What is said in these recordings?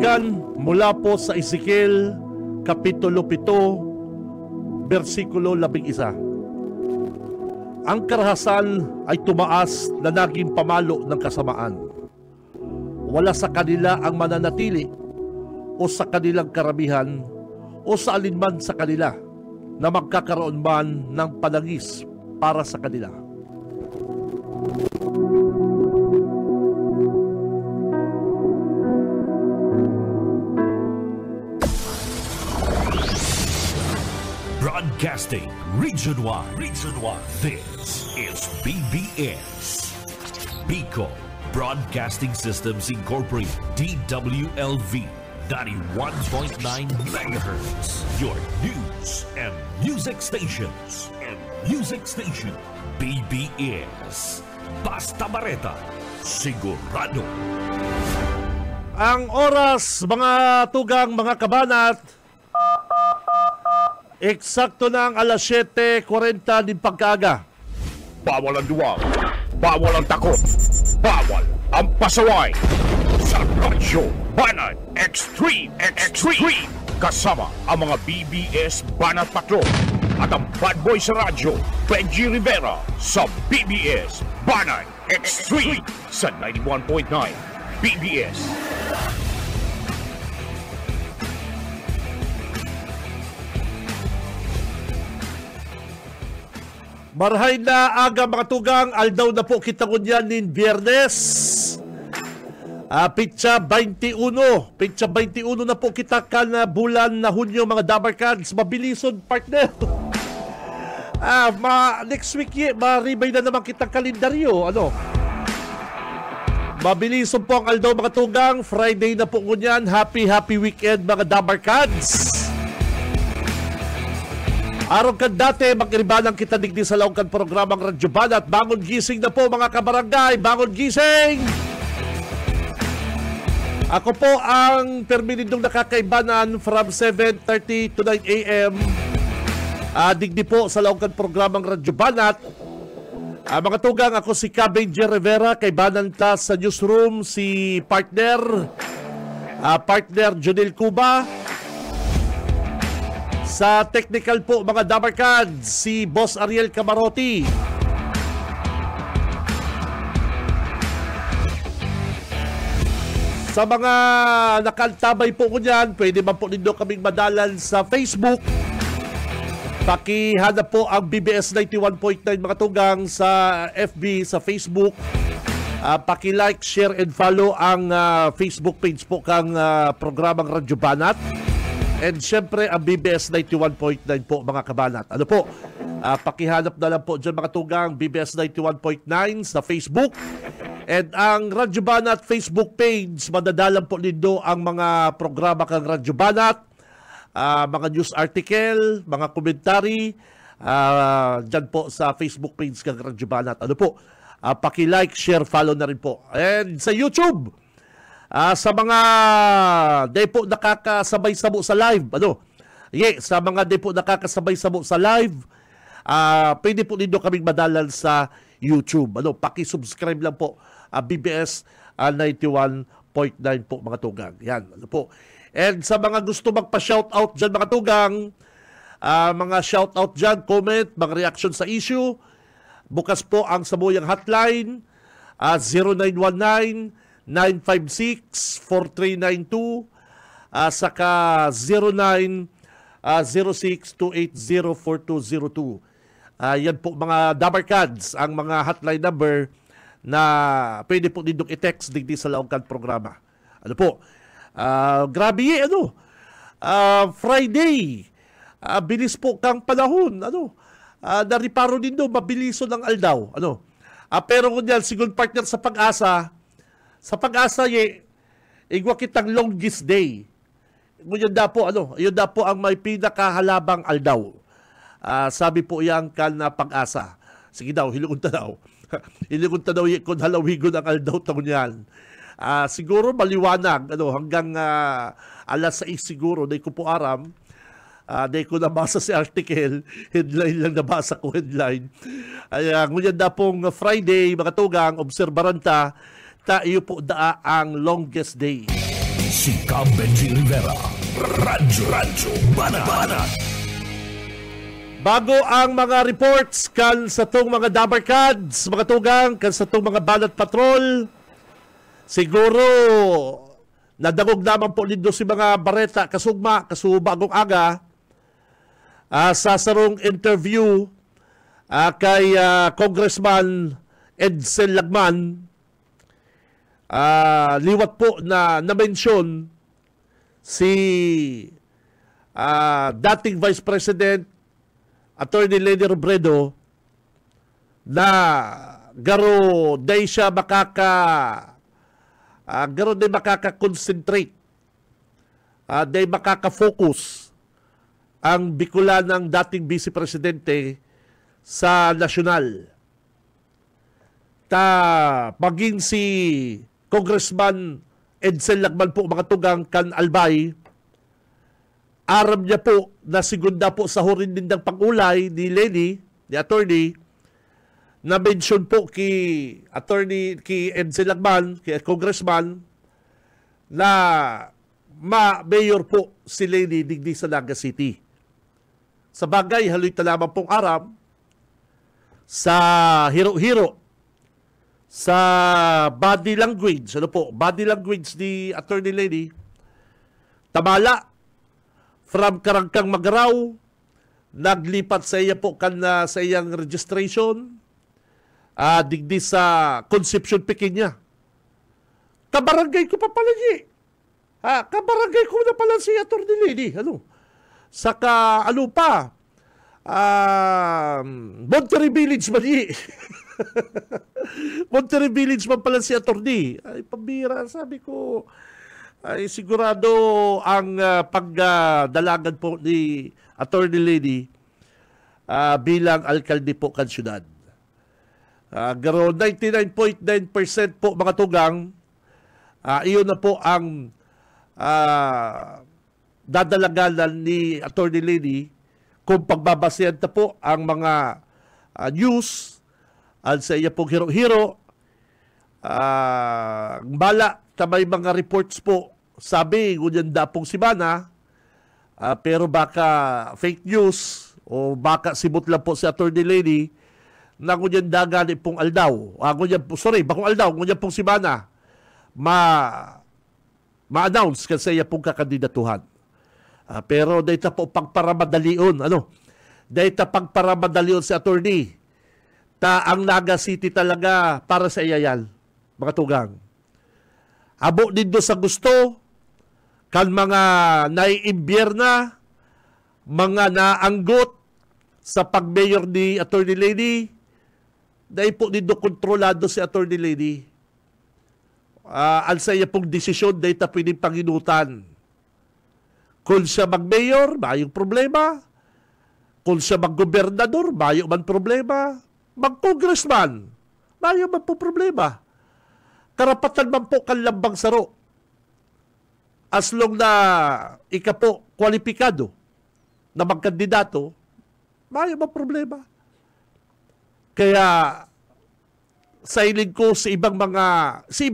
kaibigan, mula po sa Ezekiel, Kapitulo 7, versikulo 11. Ang karahasan ay tumaas na naging pamalo ng kasamaan. Wala sa kanila ang mananatili o sa kanilang karamihan o sa alinman sa kanila na magkakaroon man ng panangis para sa kanila. Broadcasting Region 1. This is BBS. Bicol Broadcasting Systems Incorporated. DWLV 91.9 MHz. Your news and music stations. BBS. Basta Bareta. Sigurado. Ang oras, mga tugang, mga kabanat, eksakto na ang alas 7:40 din pagkaaga. Bawal ang duwag, bawal ang takot, bawal ang pasaway. Sa Radyo Banat Extreme. Kasama ang mga BBS Banat Patrol at ang bad boy sa radyo, Benji Rivera, sa BBS Banat Extreme sa 91.9 BBS. Marhay na aga mga tugang, aldaw na po kita ngunyan nin Biyernes. Pitsa 21 na po kita ka na bulan na Hunyo mga Dabarkads. Mabilison partner. Next week maribay na naman kitang kalendaryo. Mabilison po ang aldaw mga tugang. Friday na po ngunyan. Happy weekend mga Dabarkads. Araw kan dati, mag-iribanang kita digdi sa laongkan programang Radyo Banat. Bangon gising na po mga kabarangay, bangon gising! Ako po ang perminindong nakakaibanan from 7:30 to 9 a.m. Digdi po sa laongkan programang Radyo Banat. Mga tugang, ako si Benji Rivera, kaibanan ta sa newsroom si partner Jonel Cuba. Sa technical po mga Dabarkads, si Boss Ariel Camarotti. Sa mga nakantabay po ko dyan, pwede man po ninyo kaming madalan sa Facebook. Pakihanap po ang BBS 91.9 mga tugang sa FB, sa Facebook. Paki-like, share, and follow ang Facebook page po kang programang Radyo Banat. And syempre, ang BBS 91.9 po mga kabanat. Pakihanap na lang po dyan mga tugang BBS 91.9 sa Facebook. And ang Radyo Banat Facebook page, madadalang po ninyo ang mga programa kang Radyo Banat, mga news article, mga komentary, dyan po sa Facebook page kang Radyo Banat. Paki-like, share, follow na rin po. And sa YouTube, sa mga depo nakakasabay-sabo sa live, sa mga depo nakakasabay-sabo sa live, pwede po ninyo kaming madalan sa YouTube. Paki-subscribe lang po, BBS 91.9 po mga tugang. Yan, And sa mga gusto magpa-shoutout dyan mga tugang, mga shoutout dyan, comment, mga reaction sa issue, bukas po ang Samuyang Hotline, 0919-956-4392, saka 0906-280-4202. Yan po mga Dabarkads, ang mga hotline number na pwede po ninyong i-text digdi sa laongkan programa. Grabe Friday, bilis po kang panahon. Nariparo ninyo, mabiliso ng aldaw. Pero kung yan, sigun partner sa pag-asa, igwa kitang longest day. Yun na po ang may pinakahalabang aldaw. Sabi po yan kan na pag-asa. Sige daw, hilugon ta daw. Hilugon ta daw kung halawigon ang aldaw taon yan. Siguro maliwanag, hanggang alas 6 siguro, di ko po aram. Di ko nabasa si article, headline lang nabasa ko, headline. Ngunyan na pong Friday, mga tugang, obserbaran ta iyo po daa ang longest day. Si Benji Rivera, Radyo Banat. Bago ang mga reports kan sa tong mga dabarkads, mga tugang, kan sa tong mga banat patrol, siguro nadagog naman po nito si mga bareta kasugma, kasubagong aga, sa sarong interview kay Congressman Edsel Lagman. Liwat po na na-mention si dating Vice President Attorney Leni Robredo na garo day siya makaka-concentrate, day makaka-focus ang bikulan ng dating Vice Presidente sa nasyonal. Maging si Congressman Edsel Lagman po, mga tugang, kan Albay, aram niya po na segunda po sa hurin din ng pangulay ni Leni, ni attorney, na mention po kay Edsel Lagman, kay Congressman, na mayor po si Leni digdi sa Naga City. Sa bagay, haloy talaman pong aram sa hiro-hiro, sa body language, body language ni Attorney Leni, tamala, from Karangkang Magaraw, naglipat sa iya po sa iyang registration, digdi sa Concepcion Pequeña. Kabarangay ko pa pala niya. Kabarangay ko na pala si Attorney Leni. Saka, Monterrey Village ba niya? Monterrey Village man pala si Attorney. Ay, pambira, sabi ko, ay sigurado ang pagdalagan po ni Attorney Leni bilang alkalde po kan syudad. Garo 99.9% po, mga tugang, iyon na po ang dadalagalan ni Attorney Leni kung pagbabasihan na po ang mga news at sa iya pong hiro-hiro. Bala na may mga reports po, sabi, ngunyan da pong simana, pero baka fake news o baka sibot lang po si Attorney Leni na ngunyan da gani pong aldaw. Bakong aldaw, ngunyan pong simana, ma-announce kasi iya pong kakandidatuhan. Pero dahita po pagparamadalion, dahita pagparamadalion si Attorney, ang Naga City talaga para sa iyayan, mga tugang. Abo din do sa gusto, kan mga naiimbyer na, mga naanggot sa pag-mayor ni Attorney Leni, dahil po din do kontrolado si Attorney Leni. Alsa iya pong desisyon, dahil ta pwedeng panginutan. Kung siya mag-mayor, mayong problema. Kung siya mag-gobernador, mayong man problema. Mag-congressman, mayong man po problema. Karapatan man po kanlambang saro. As long na ika po kwalipikado na magkandidato, may ba problema? Kaya sa ilig ko sa ibang mga, sa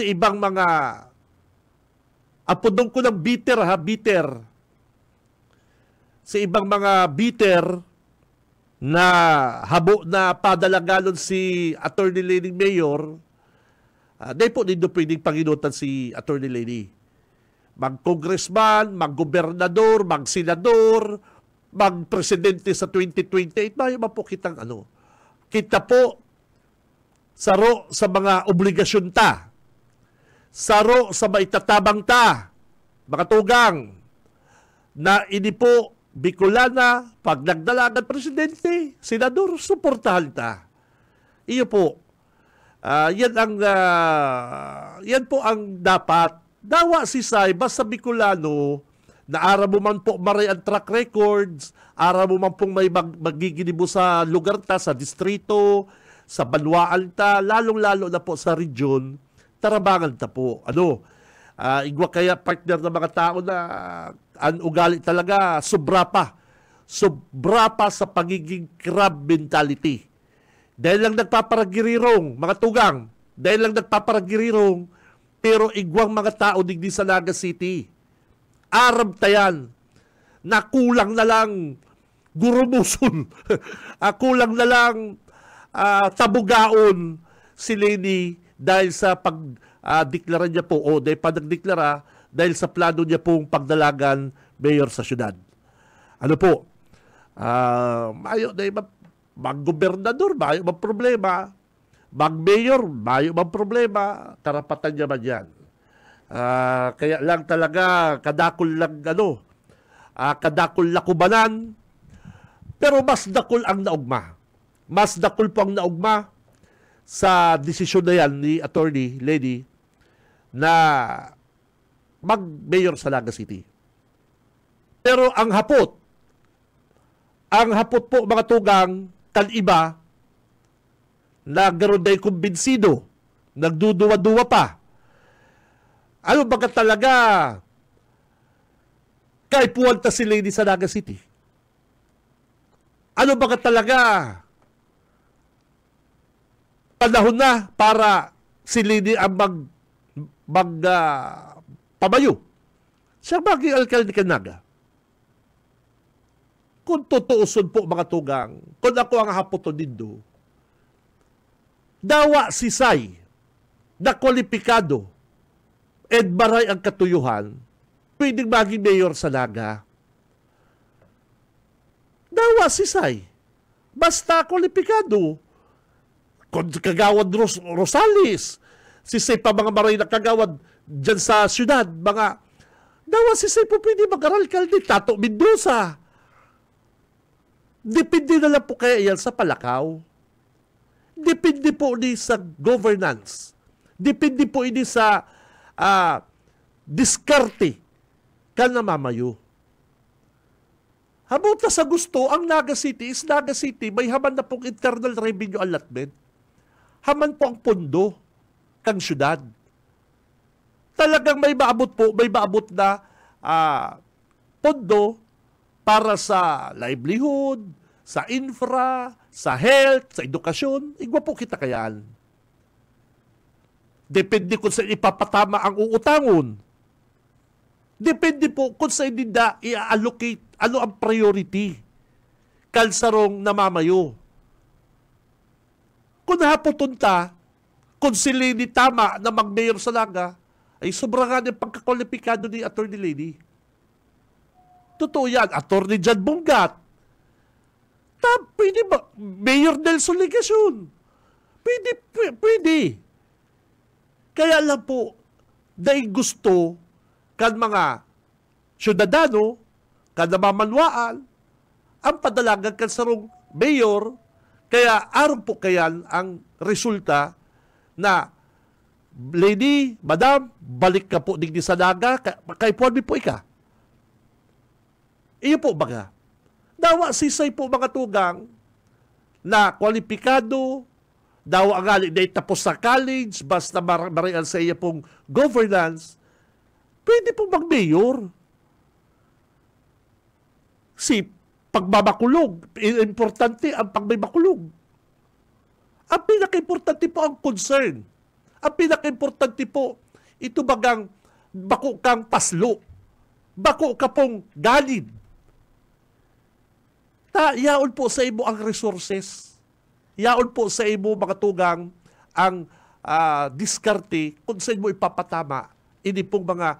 ibang mga apodong ko ng bitter. Sa ibang mga bitter na habo na padalagalon si Attorney Leni Mayor, dahil po dito pwedeng panginutan si Attorney Leni. Mag-congressman, mag-gobernador, mag-senador, mag-presidente sa 2028, mayo po kitang kita po saro sa mga obligasyon ta, saro sa maitatabang ta, mga tugang, na ini po Bicolana, pag nagdalagan presidente, senador, suportahan ta. Iyo po. Yan po ang dapat. Dawa si Say, basta Bicolano, na ara mo man po maray ang track records, ara mo man pong may magiginibo sa lugar ta, sa distrito, sa banwaan ta, lalong-lalo na po sa region, tarabangan ta po. Igwa kaya partner ng mga tao na ang ugali talaga, sobra pa sa pagiging crab mentality. Dahil lang nagpaparagirirong, mga tugang, Pero igwang mga tao digdi sa Naga City. Arab tayan na kulang na lang gurumuson. Kulang na lang tabugaon si Leni dahil sa pagdeklara niya po o dahil nagdeklara dahil sa plano niya pong pagdalagan mayor sa syudad. Ano po? Mayo na mag-gobernador, mayo bang problema? Mag-mayor, mayo bang problema? Karapatan niya man yan. Kaya lang talaga kadakol lang kadakol lakubanan, pero mas dakol ang naugma. Mas dakol po ang naugma sa desisyon na yan ni Attorney Leni na mag-mayor sa Naga City. Pero ang hapot po mga tugang, iba na garon day kumbinsido, nagduduwa-duwa pa. Ano baga talaga kay puwanta si Leni sa Naga City? Ano baga talaga panahon na para si Leni ang pamayo? Siya maging alkalde ka Naga. Kung tutuuson po mga tugang, kung ako ang hapoto dindo, dawa si Say na kwalipikado at baray ang katuyuhan, pwedeng maging mayor sa Naga. Dawa si Say. Basta kwalipikado. Kung kagawad Rosales, si Say pa mga maray na kagawad dyan sa syudad, mga dawa si Say po pwede mag-aral-kalde, Tato Mendoza. Depende na lang po kaya yan sa palakaw. Depende po ini sa governance. Depende po ini sa diskarte ka namamayo. Habuta sa gusto, ang Naga City is Naga City, may haman na pong internal revenue allotment. Haman po ang pondo kang syudad. Talagang may maabot na pondo para sa livelihood, sa infra, sa health, sa edukasyon. Igwa po kita kayan. Depende kung sa ipapatama ang uutangon. Depende po kung sa hindi i-allocate ano ang priority kalsarong namamayo. Kung nahaputunta, kung si Leni tama na mag-mayor sa Naga, ay sobrang nga ng pagkakwalipikado ni Attorney Leni. Totoo yan. Attorney Jan Bungat. Pwede ba? Mayor Nelson Legacion. Pwede. Kaya lang po, dahil gusto kan mga syudadano, kan namamanwaan, ang padalagan kan sarong mayor, kaya aron po kayan ang resulta na Leni, Madam, balik ka po digdi sa Naga, kay Puan po ika. Iyo po baga. Dawa sisay po mga tugang na kwalipikado, dawa ang alin na tapos sa college, basta marian sa iya pong governance, pwede pong mag-mayor. Si pagbabakulog, importante ang pagbabakulog. Ang pinaka-importante po ang concern. Ang pinaka-importante po, ito bagang bako kang paslo. Bako ka pong galid. Yaon po sa imo ang resources. Yaon po sa imo mga tugang ang diskarte kung sa imo ipapatama ini pong mga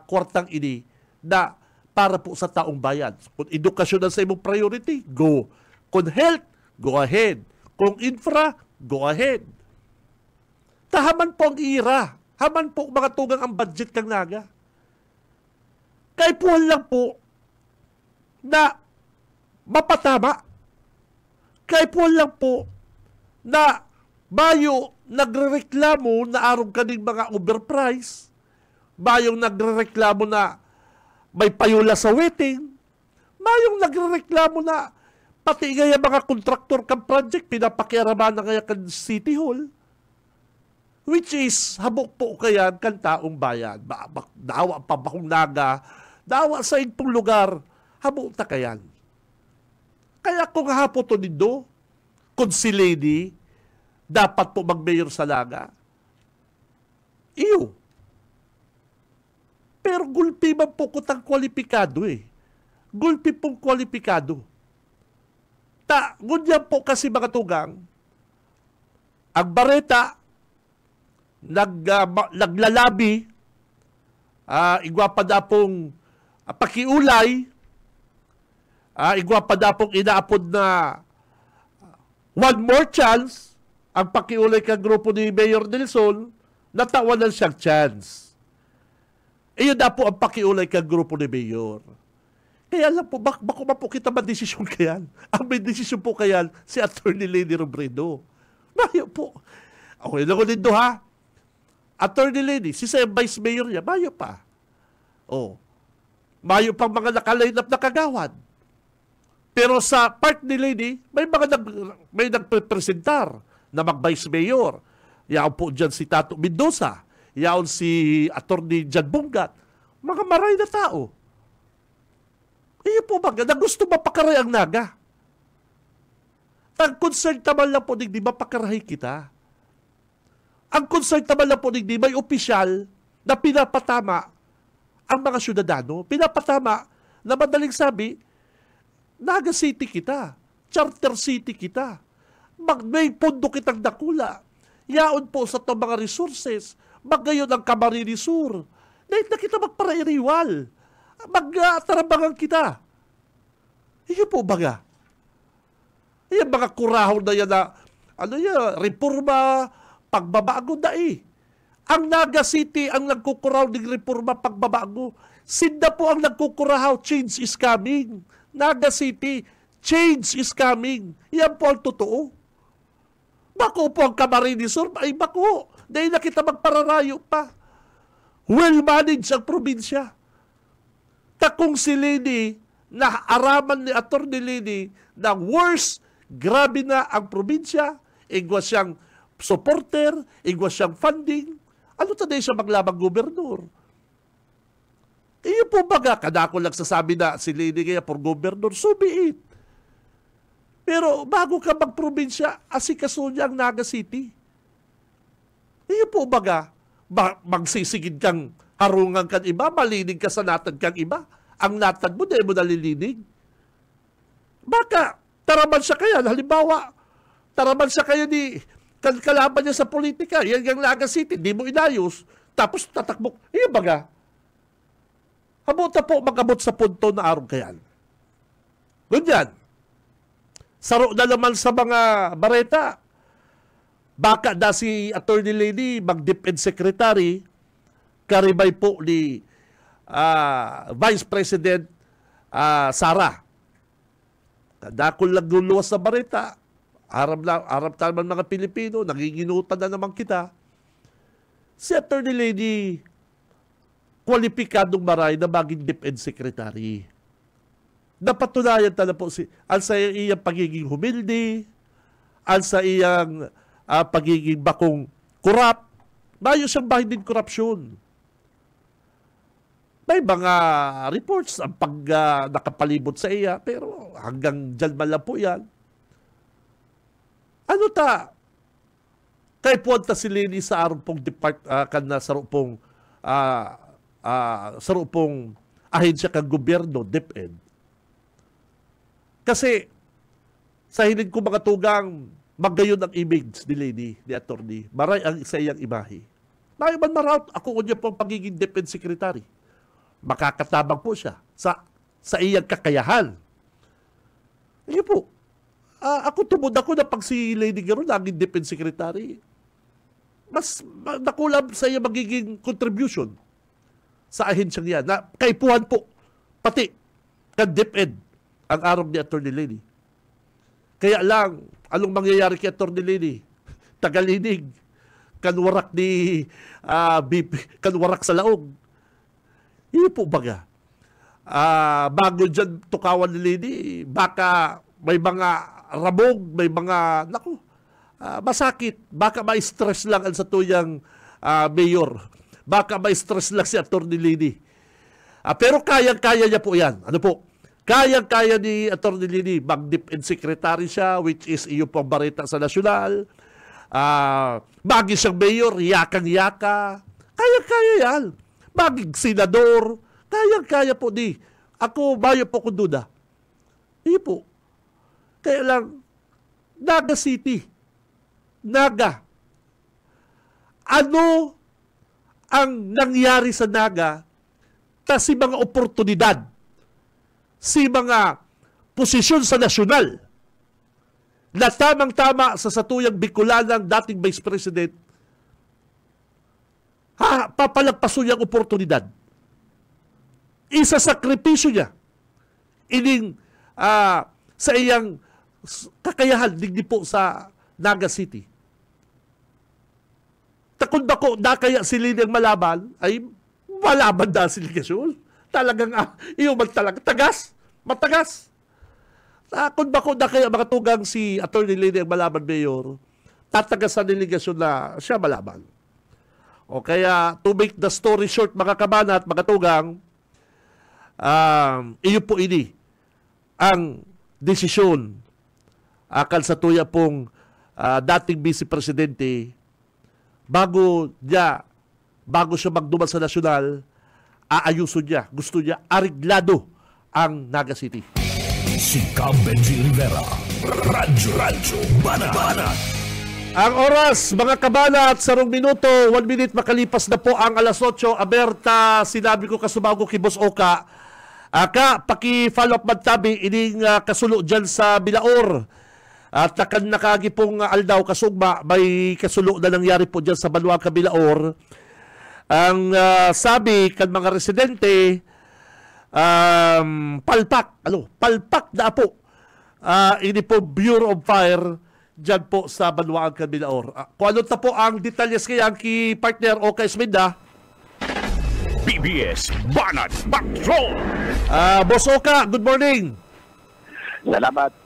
kwartang ini na para po sa taong bayan. Kung edukasyon na sa imong priority, go. Kung health, go ahead. Kung infra, go ahead. Tahaman po ang ira. Haman po mga tugang ang budget kang Naga. Kaya po lang po na mapatama. Kaya po lang po na bayo nagrereklamo na arong kaning mga overprice, bayong nagrereklamo na may payula sa waiting, bayong nagrereklamo na pati ngaya mga kontraktor kang project, pinapakiaraman na kaya kan City Hall, which is habok po kaya kan taong bayan. Dawa pa bakong Naga, dawa sa itong lugar, habok ta kayan. Kaya kung hapon to nindo, kung si Leni dapat po mag-mayor sa Naga, iyo, Pero gulpi man po kutang kwalipikado eh. Gulpi pong kwalipikado. Ngunyan po kasi mga tugang, ang Barreta, naglalabi, igwa pa na pong pakiulay, igwa pa na pong inaapod na one more chance, ang pakiulay kang grupo ni Mayor Nelson, natawanan siyang chance. Iyon na po ang pakiulay kang grupo ni Mayor. Kaya lang po, bako ba po kita madesisyon kayan? Ang may desisyon po kayan, si Attorney Leni Robredo. Mayo po. Okay lang ulit do ha. Attorney Leni, si Vice Mayor niya, mayo pa. Oh. Mayo pang mga nakaline up na kagawad. Pero sa part ni Leni, may nagpresentar na mag-Vice Mayor. Yaon po dyan si Tato Mendoza. Yaon si Attorney Jan Bungat. Mga maray na tao. Iyo po ba, na gusto mapakaray ang naga? Ang concern naman lang po, di mapakarahay kita. Ang concern naman lang po, di may opisyal na pinapatama ang mga syudadano. Pinapatama na madaling sabi, Naga City kita. Charter City kita. May pondo kitang dakula. Yaon po sa itong mga resources. Magayon ang Camarines Sur. Na kita magparairiwal. Magtarabangan kita. Iyo po baga. Iyan mga kurahon na yan na, reforma, pagbabago na eh. Ang Naga City ang nagkukuraw ng reforma, pagbabago. Sinda po ang nagkukuraw, change is coming. Naga City, change is coming. Yan po ang totoo. Bako po ang Camarines Sur, ay bako. Dahil na kita magpararayo pa. Well-managed ang probinsya. Takong si Leni, na araman ni Atty. Leni, na worst, grabe na ang probinsya, igwa siyang supporter, igwa siyang funding. Ano taday siya maglabang gobernador? Iyo po baga, kadako lang sasabi na si Leni kaya for gobernador, so be it. Pero bago ka magprobinsya, asikaso niya ang Naga City. Iyo po baga, magsisigid kang harungan kang iba, malinig ka sa natad kang iba. Ang natad mo, di mo nalilinig. Baka, taraman siya kaya. Halimbawa, taraman siya kaya ni kalaban niya sa politika. Yan yung Naga City, di mo inayos. Tapos tatakbo. Iyo baga, habuta po mag-abot sa punto na araw kayan. Ganyan. Saro na naman sa mga Barreta. Baka na si Atty. Leni mag-DepEd Secretary, karibay po ni Vice President Sara. Kadakol lang luluwas sa Barreta. Arab naman mga Pilipino, nagiginutan na naman kita. Si Atty. Leni, kwalipikadong maray na maging DepEd Secretary. Napatunayan na po ang sa iyang pagiging humilde, ang sa iyang pagiging bakong kurap, mayo siyang bahin din korupsyon. May mga reports ang nakapalibot sa iya, pero hanggang dyan man lang po yan. Ano ta? Kay puwanta si Leni sa araw pong sarupong ahensya kang gobyerno, DepEd. Kasi sa hilig ko mga tugang, magayon ang image ni Leni, ni Atty. Maray ang isa iyang imahe. Maray man maraut, ako niya pong pagiging DepEd Secretary. Makakatabang po siya sa iyang kakayahan. Hindi po. Ako tumod ako na pag si Leni Garo naging DepEd Secretary, mas nakulam sa iyang magiging contribution sa ahensyang yan. Na kaipuhan po, pati, kan DepEd, ang araw ni Atty. Leni. Kaya lang, anong mangyayari kay Atty. Leni? Tagalinig. Kanwarak ni kanwarak sa laog. Hindi po baga. Bago dyan tukawan ni Leni, baka may mga rabog, may mga, masakit. Baka may stress lang ang sa tuyang mayor. Baka may stress lang si Atty. Leni. Pero kayang-kaya niya po yan. Ano po? Kayang-kaya ni Atty. Leni, mag-DepEd Secretary siya, which is iyo pong Barreta sa nasyonal. Bagi siyang mayor, yakang-yaka. Kayang-kaya yan. maging senador. Kaya po di. Ako, bayo po kung duda. Hindi po. Kaya lang, Naga City. Naga. Ano ang nangyari sa Naga ta si mga oportunidad, si mga posisyon sa nasyonal na tamang-tama sa satuyang Bicolanang dating Vice President, papalagpaso niyang oportunidad. Isa-sakripisyo niya ining sa iyang kakayahan digdi po sa Naga City. Takon bako na kaya sila ng malaban ay malaban na sila kasyon. Talagang iyo man talaga matagas. Takon bako na kaya mga tugang si Attorney Lady ang malaban mayor, tatagas sa delegasyon na siya malaban. O kaya to make the story short mga kabanat, mga tugang, iyo po ini ang desisyon akal sa tuya pong dating Vice Presidente bago siya magduman sa nasyonal, aayuso niya, gusto niya ariglado ang Naga City. Si Benji Rivera, Radyo Banat. Ang oras, mga kabanat, 0 minuto, 1 minute makalipas na po ang alas 8. Aberta, sinabi ko kasubago kay Boss Oka, paki-follow up magtabi, ining kasulo dyan sa Bilaor. At nakagi pong aldaw kasugma, may kasulo na nangyari po dyan sa Banwaka, Bilaor. Ang sabi kan mga residente, palpak na po. Ini po Bureau of Fire dyan po sa Banwaka, Bilaor. Kung ano ta po ang detalyes kaya ki partner Oka Esmenda. BBS Banat Patrol! Boss Oka, good morning. Salamat,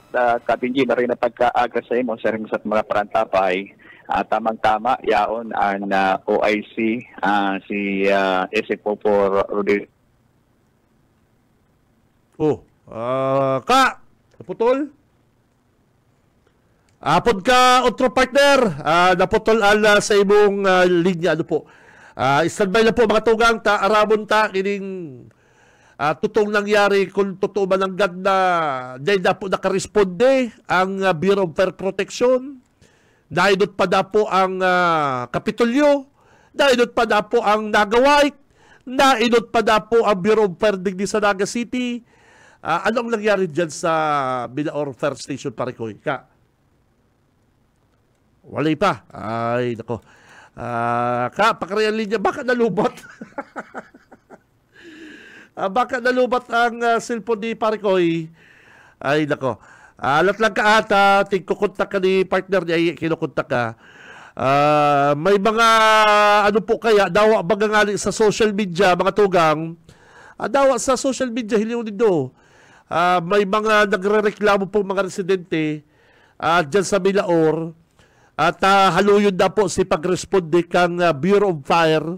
Kapinji, na rin na pagkaaga sa imo, sa rin sa mga parantapay. Tamang-tama, yaon ang OIC, si SFO for Rudy. Naputol? Apod ka, otro partner, naputol sa imong linya, ano po. Standby na po mga tugang, arabon kining tutong nangyari kung totoo man ang ganda dahil na po nakaresponde ang Bureau of Fire Protection, nainot pa na po ang Kapitolyo, nainot pa na po ang Naga White, nainot pa na po ang Bureau of Fire digdi sa Naga City. Anong nangyari dyan sa Bilaor Fire Station, Parikoy? Walay pa. Ay, nako. Pakarayan linya, baka nalubot. Baka nalubat ang cellphone ni Parikoy. Ay, nako. Alat lang ka ata, tingkukontak ka ni partner niya, kinukontak ka. May mga, ano po kaya, dawa baga nga sa social media, mga tugang, dawa sa social media, hiliw nindo. May mga nagre-reklamo po mga residente dyan sa Bilaor, at haluyon na po si pag-responde kang Bureau of Fire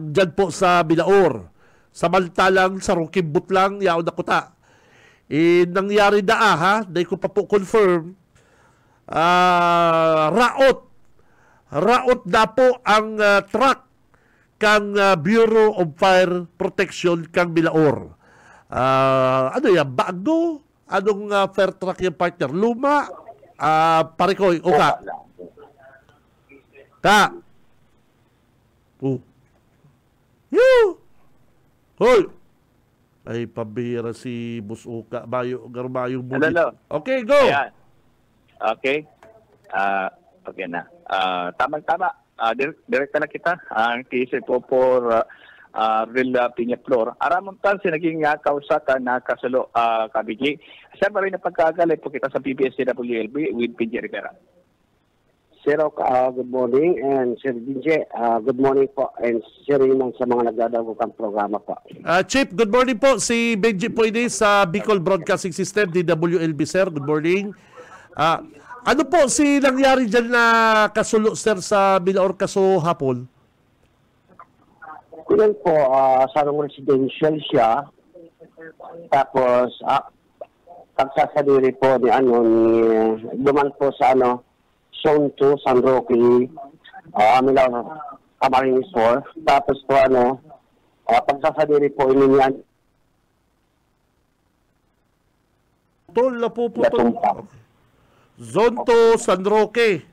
dyan po sa Bilaor. Samantalang sa Rukibut lang, yaon na kuta. Nangyari na dahil ko pa po confirm, raot na po ang truck kang Bureau of Fire Protection kang Bilaor. Ano yan, bago? Anong fire truck yung partner? Luma? Parikoy, Oka. Hoy! Ay, pabira si Boss Oka. Garbayong bulit. Hello. Okay, go! Ayan. Okay. Okay na. Tamang-tama. Direkta na kita. Ang kisip po for Villa Piñaflor. Aramon tan sinaging kausakan na kasulo kabigi. Sa rin na pagkagalay po kita sa PBS CWLB with PJ Rivera. Sir Oka, good morning, and Sir DJ, good morning po, and Sir Raymond sa mga nagdadago kang programa po. Chief, good morning po. Si Benji po ini sa Bicol Broadcasting System, DWLB, sir. Good morning. Ano po si nangyari dyan na kasulo, sir, sa Bilaor kaso hapon? Yan po, sa residential siya, tapos pagsasadiri po ni duman po sa Zone 2, San Roque, Milaor, Camarines 4. Tapos po pagsasadiri po ininyan. Tol, napuputol. Tumpak. Zonto, San Roque.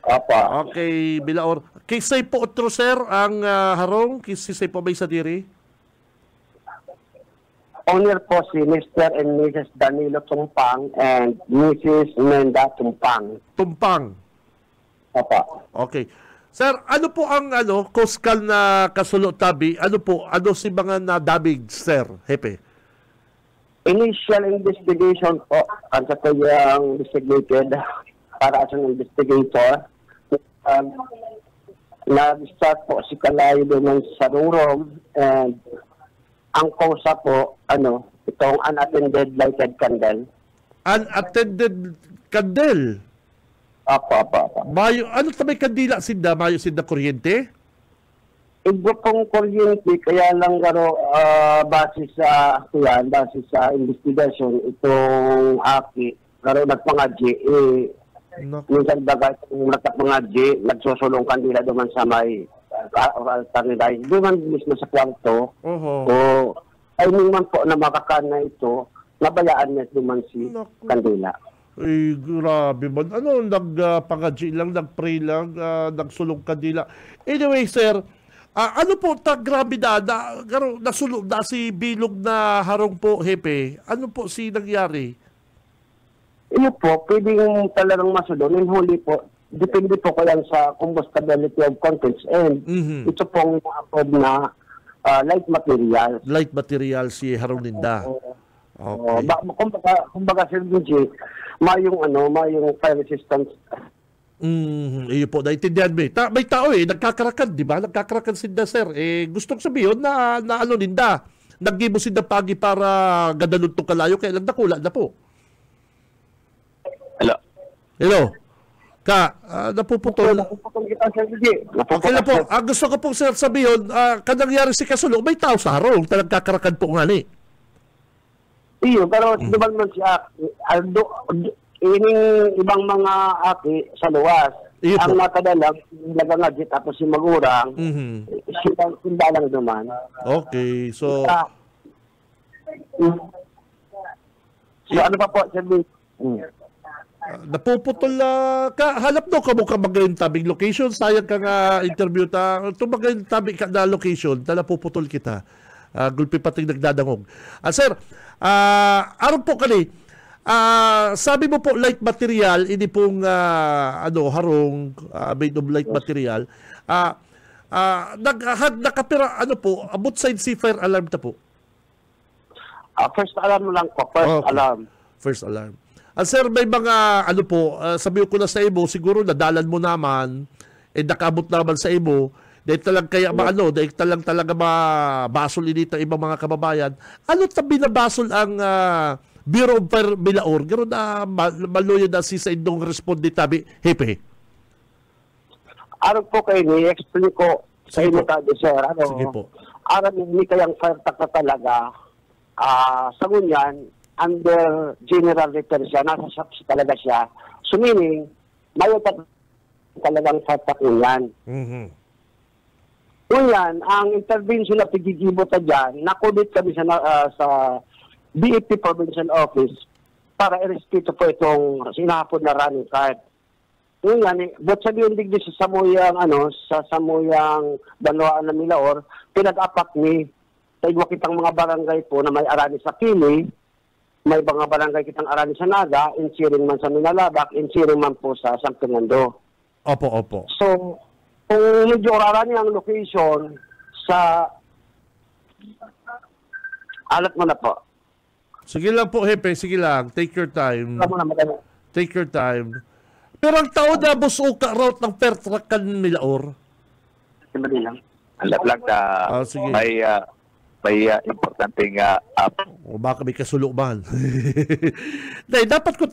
Apa. Okay, Bilaor. Kisay po otro, sir, ang harong? Kisay po ba sa diri? Owner po si Mr. and Mrs. Danilo Tumpang and Mrs. Menda Tumpang. Tumpang. Apa. Okay. Sir, ano po ang koskal na kasulo tabi? Ano po? Ano si mga nadabig, sir? Hepe. Initial investigation po, ang sa yung designated para sa investigator. Nag-start po si Kalayo naman sa room and ang causa po, itong unattended lighted candle. Unattended candle? Apa. Mayo, ano may kandila sinda? Mayo sinda kuryente? Iba pong kuryente, kaya lang base sa investigation, itong aki, garo nagpangadji, minsan bagay kung nagpangadji, nagsusulong kandila duman sa may kanilay. Duman mismo sa kwarto, o ay man po na makakana ito, nabayaan niya duman si kandila. Ay, grabe man. Nagpangadji lang, nagpray lang, nagsulong kandila. Anyway, sir, ano po grabe nasulog na si bilog na harong po, hepe? Ano po si nangyari? Iyo po, pwedeng talagang masulong. In huli po, depende po kaya sa combustibility of contents and ito pong na light material. Light material si harong ninda. Okay. Kumbaga Sir DJ, mayong fire resistance. Iyo po, naintindihan mo. May tao nagkakarakan, di ba? Nagkakarakan sinda, sir. Gustong sabihin na ninda. Naggibo sinda pagi para gadalun to kalayo, kaya lang nakula na po. Hello? Napuputol. Napuputol kita, Sir DJ. Okay na po. Gusto ko pong, sir, sabihin, kanangyari si Kasulo, may tao sa harong, nagkakarakan po nga ni. Iyo, pero naman man siya, ining ibang mga aki sa luwas, ang nakadalang, nagangadjit tapos si Magurang, sila lang naman. Okay, so... So ano pa po, Sir B? Napuputol ka. Halap daw ka mo ka magayon tabing location. Sayang ka nga interview ta. Tumagayon tabing ka na location, napuputol kita. Gulpi pating nagdadangog. Sir, aron po kani, sabi mo po light material, hindi pong harong made of light material. Nakapira both side si fire alarm ta po. First alarm lang po, alarm. First alarm. Sir, may mga sabi ko na sa imo, siguro nadalan mo naman, nakabot naman sa imo, dahil talang kaya dahil talaga mabasol inita ibang mga kababayan. Ano binabasol ang Bureau of Fire Bilaor? Gano'n na maluyo na si sa indong responde tabi, hepe? Araw po kayo, i-explain ko sa inyo tabi, sir. Sige po. Araw hindi kayang fire takta talaga. Sa ngunyan, under general repair siya, nasa shops talaga siya. So meaning, mayo talagang fire takta yan. Ngunyan, ang intervention na pigigibot na dyan, nakudit kami sa BFP Provincial Office para i-respeto po itong sinahapon na running card. Ngunyan, but sa diyon digdi sa samuyang Banwaan na Milaor, pinag-apak ni sa igwa kitang mga barangay po na may arani sa Pili, may mga barangay kitang arani sa Naga, insiring man sa Minalabak, insiring man po sa San Fernando. Opo. So, kung medyo arani ang location sa alat mo na po. Sige lang po, hepe. Sige lang. Take your time. Take your time. Pero ang tao na busuka route ng Pertrakan Milaor? Simali lang. Alam lang na sige. may importanteng O baka may kasuluman. Dahil dapat ko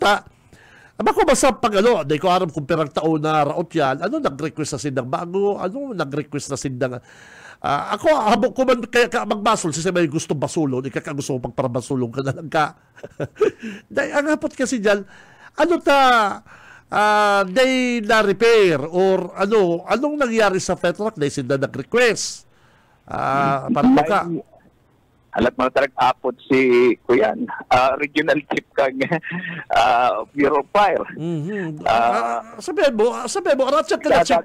Abako basta pag dahil ko aram kung perang tao na raot yan, nag-request na sindang bago, nag-request na sindang, ako, habok ko man kaya ka magbasol, kasi may gusto basulon, gusto mo pagparabasulong ka na lang ka. Dahil, ang hapot kasi dyan, dahil na-repair, or anong nangyari sa Petroc, dahil sinda nag-request. Parang ka. Alat mo talagang apot si Kuyan, regional chief kang Bureau of Fire. Sabihin mo, aransya ka na, chief.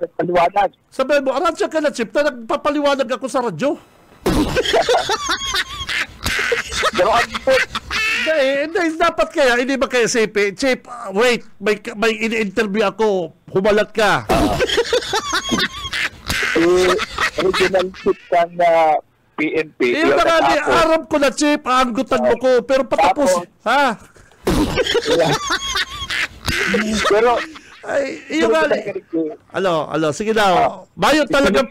Sabihin mo, aransya ka na, chief, na nagpapaliwanag ako sa radyo. Pero Hindi, dapat kaya, hindi ba kaya sipi? Chief, wait, may ini-interview ako, humalat ka. Regional chief kang PNP. Yung nga, arap ko na, chief, aanggutan mo ko, pero patapos, ha? Pero, ay, yung nga, sige na, mayo talagang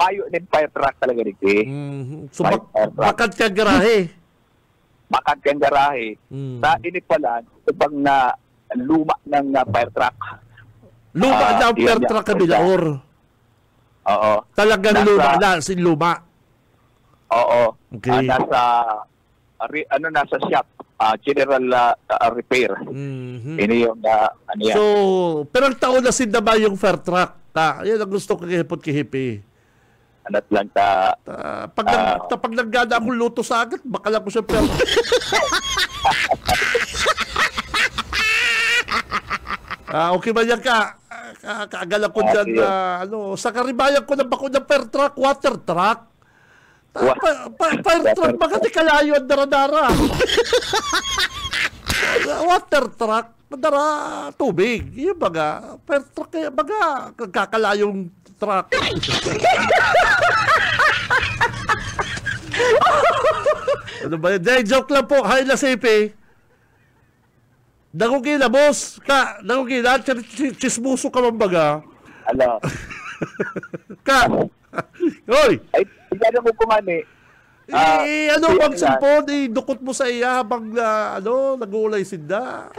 mayo din fire truck talaga dito. So, bakit ka garahe? Bakit kang garahe. Sa inipalan, ibang na luma ng fire truck. Luma na ang fire truck ka Bilaor. Oo. Talagang luma na, luma. Oo. Okay. Nasa shop, general repair. Ini yung ano yan. So, pero ang taon na sindaba yung fire truck. Yan ang gusto ko kihipot-kihipi. Anat lang ta. Pag naggana akong luto sa agad, baka lang ko siya fire truck. Okay ba yan ka? Kaagalan ko dyan sa karibayan ko ng bako ng fire truck, water truck. Fire truck, baka di kalayo ang daradara. Water truck, madara tubig. Yung baga, fire truck kaya baga, kakalayong truck. Ano ba yun? Joke lang po. Hi, Lasipi. Nagugila, boss. Nagugila. Chismuso ka man baga. Ano? Hoy! Ay, hindi mo kumani. Ano bang cellphone? Dukot mo sa iya habang nag-uulay sinda.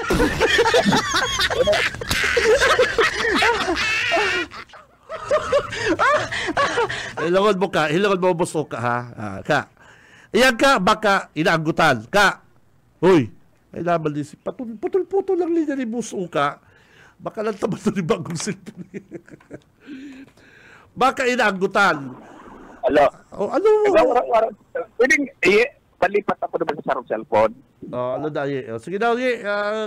Hilangon mo boss ka, ha? Ka. Iyan ka, baka inaagutan. Ka. Hoy! Ay naman din si putol-putol lang linya ni boss ka. Baka lang tama ito ni bagong cellphone. Baka inaagutan. Ano? Pwedeng, palipat ako naman sa sarong cellphone. Sige daw,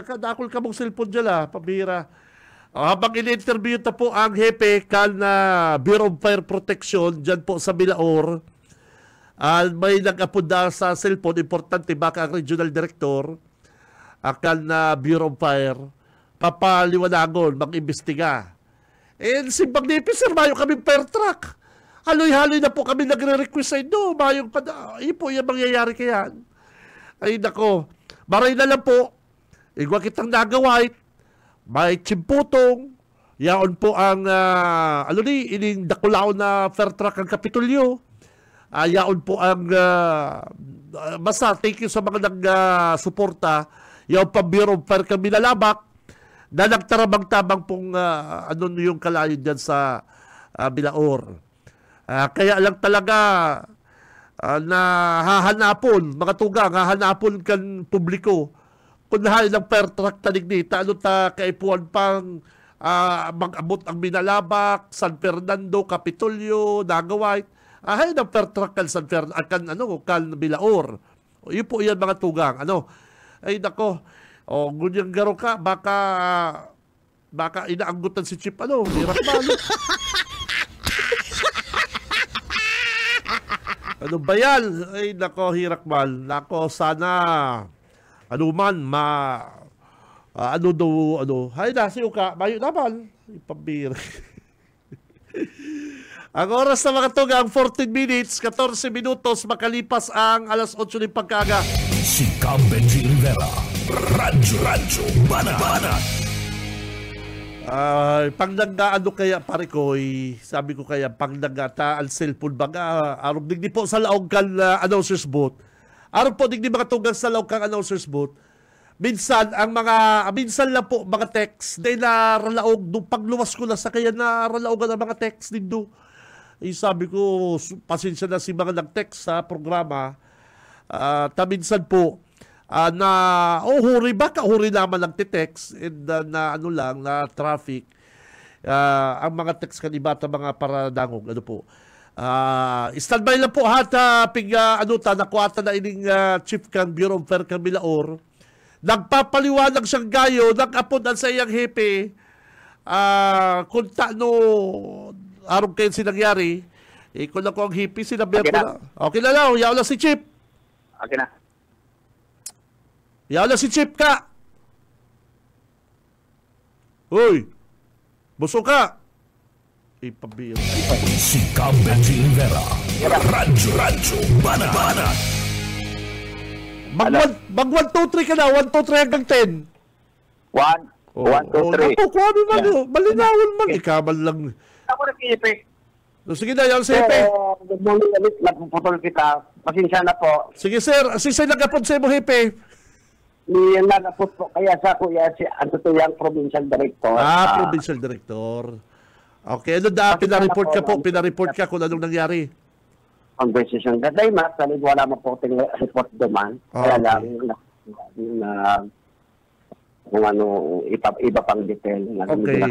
kadakol ka mong cellphone dyan, pabira. Habang in-interview ta po ang hepe na Bureau of Fire Protection dyan po sa Bilaor, may nag-apunda sa cellphone, importante baka ang regional director, na Bureau of Fire, papaliwanagon, mag-imbestiga. Simbang nipis, sir, mayo kami fire truck. Haloy-haloy na po kami nagre-request sa inyo. Mayong iyon po yung mangyayari kayan. Ay, nako. Maray na lang po. Igwa kitang nagawait. May chimputong. Yaon po ang, ining dakulao na fire truck ang Kapitolyo. Yaon po ang, basta, thank you sa mga nag-suporta. Yaon pa Bureau of Fire kami nalabak. Na nagtarabang-tabang pong, yung kalayo dyan sa Bilaor. Kaya lang talaga na hahanapon, mga tugang, hahanapon kan publiko kung nahalin ng fire truck tanignita, kaipuan pang mag-abot ang Binalabak, San Fernando, Kapitolyo, Nagawait, hahalin ng fire truck kan San Fernando, kan Bilaor. Yun po yan mga tugang. Ay nako, gunyang garo ka, baka inaanggutan si Chip, hirap ba? Ano ba yan? Ay, nako, hirakmal. Nako, sana, hay na, siyo ka, mayo naman. Ipambira. Ang oras na mga tugang, 14 minutes, 14 minutos, makalipas ang alas 8 ng pagkaga. Si Cam Benji Rivera, Radyo Banat. Pag nag-ano kaya pare ko, sabi ko kaya pag nag-ata ang cellphone baga, arong digdi po sa laog kan announcers booth. Arong po digdi mga tugang sa laog kan announcers booth. Minsan lang po mga text, dahil naralaog, nung pagluwas ko na sa kaya naralaogan ang mga text din do. Sabi ko, pasensya na si mga nag-text sa programa. Minsan po, huri naman lang text and na traffic ang mga text kanibata mga paradangog po Standby lang po ha, nakuha na ining Chief kan Bureau of Fair Milaor. Nagpapaliwanag siyang gayo, nag-apunan sa iyang hepe, kung no araw kayo sinangyari, kung na ko ang hepe, sinabihan ko na. Okay na lang, yaw lang si Chief. Okay na. Yaw lang si Chief ka. Uy, busog ka. Ipabiro. Si Cam Benji Rivera. Radyo Banat. Mag 1, 2, 3 ka na. 1, 2, 3 hanggang 10. 1, 2, 3. Naku, kung ano man yun. Malinawin man. Ikaman lang. Ako nag-iipi. Sige na, yan sa hepe. Good morning ulit. Napuputol kita. Pasensya na po. Sige sir, sisay nagapon sa mo hepe. Nagapot po kaya sa kuya si Antutuyang Provincial Director. Provincial Director. Okay, ano da, pinareport ka po, pinareport ka kung anong nangyari. Conversation that day, mas wala mo po ting report duman. Kaya lang kung ano, iba pang detail. Okay.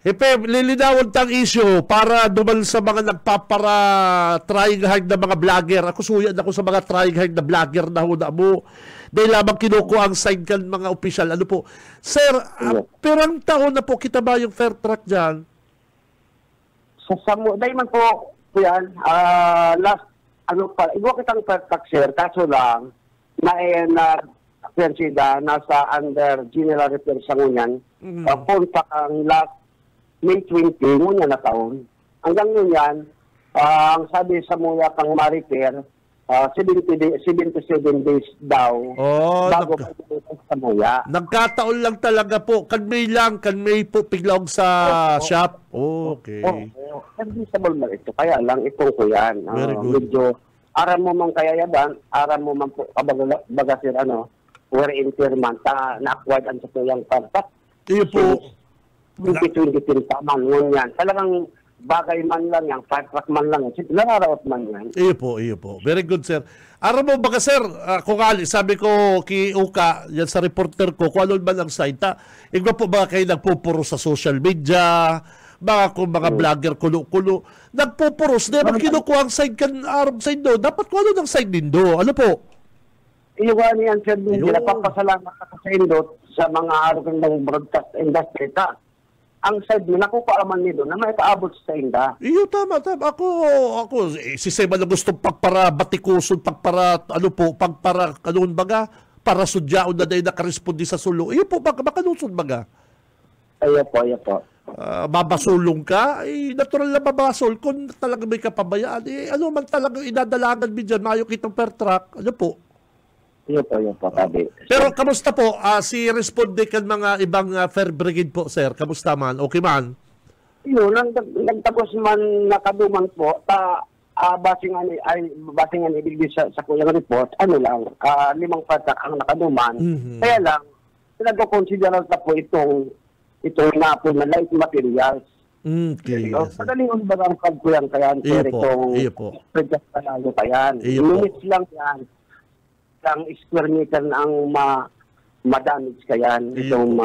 Hepe, lilinawan tang issue para dumal sa mga nagpapara-trying hard na mga vlogger. Ako suyan ako sa mga trying hard na vlogger na huna mo. Dahil lamang kinukuha ang sign kan mga opisyal. Ano po? Sir, perang taon na po kita ba yung fair track dyan? Dahil man po yan, last, iwa kitang fair track, sir, kaso lang, Persida, nasa under General Repair sa ngunyan, punta ang last May 20, ngunyan na taon. Hanggang ngunyan, ang sabi sa muya kang ma-repair, 77 days daw bago sa muya. Nagkataon lang talaga po. Kan may po piglog sa shop. Okay. Reasonable na ito. Kaya lang itong ko yan. Very good. Medyo, aram mo man kaya yadan, aram mo man po, bagasir where in Firman, na-acquired ang sa tuyang partak. Iyo po. 2023 taman, ngunyan. Talagang bagay man lang yan, five-track man lang yan. Nararawat man yan. Iyo po. Very good, sir. Aram mo baka, sir, kung sabi ko kay Uka, yan sa reporter ko, kung ano ba ang site, igwa po ba kayo nagpupuro sa social media, kung mga vlogger kulo-kulo, nagpupuros, dapat kinukuha ang side kan Arab side do, dapat kung ano ng side din do, ano po? Iyo nga niyan, sir, napapasalamat ako sa Indot sa mga araw ng broadcast industry. Ang side mo, nakukaaman nito na may kaabot sa inda. Iyo, tama. Ako, si Seba na gusto pagpara batikuson, pagpara para sudyaon na dahil nakarespondi sa sulo. Iyo po, baka nusod baga. Iyo po. Babasulong ka, natural na babasol. Kung talaga may kapabayaan, ano man talaga inadalagan mo dyan, mayo kitang per truck, ano po? Iyo po, tabi. Pero kamusta po, si responde kan mga ibang fair brigade po, sir? Kamusta man? Okay man? Iyo, nagtapos man nakaduman po, basingan ibigay sa kuyang report, lang, 5 patak ang nakaduman. Kaya lang, pinag-consideran na po itong napon na light materials. Okay. Pagalingon ba ang kagkuyan kaya itong pagkas panalo kaya. Minutes lang yan. Ang square meter na ang ma-damage kaya itong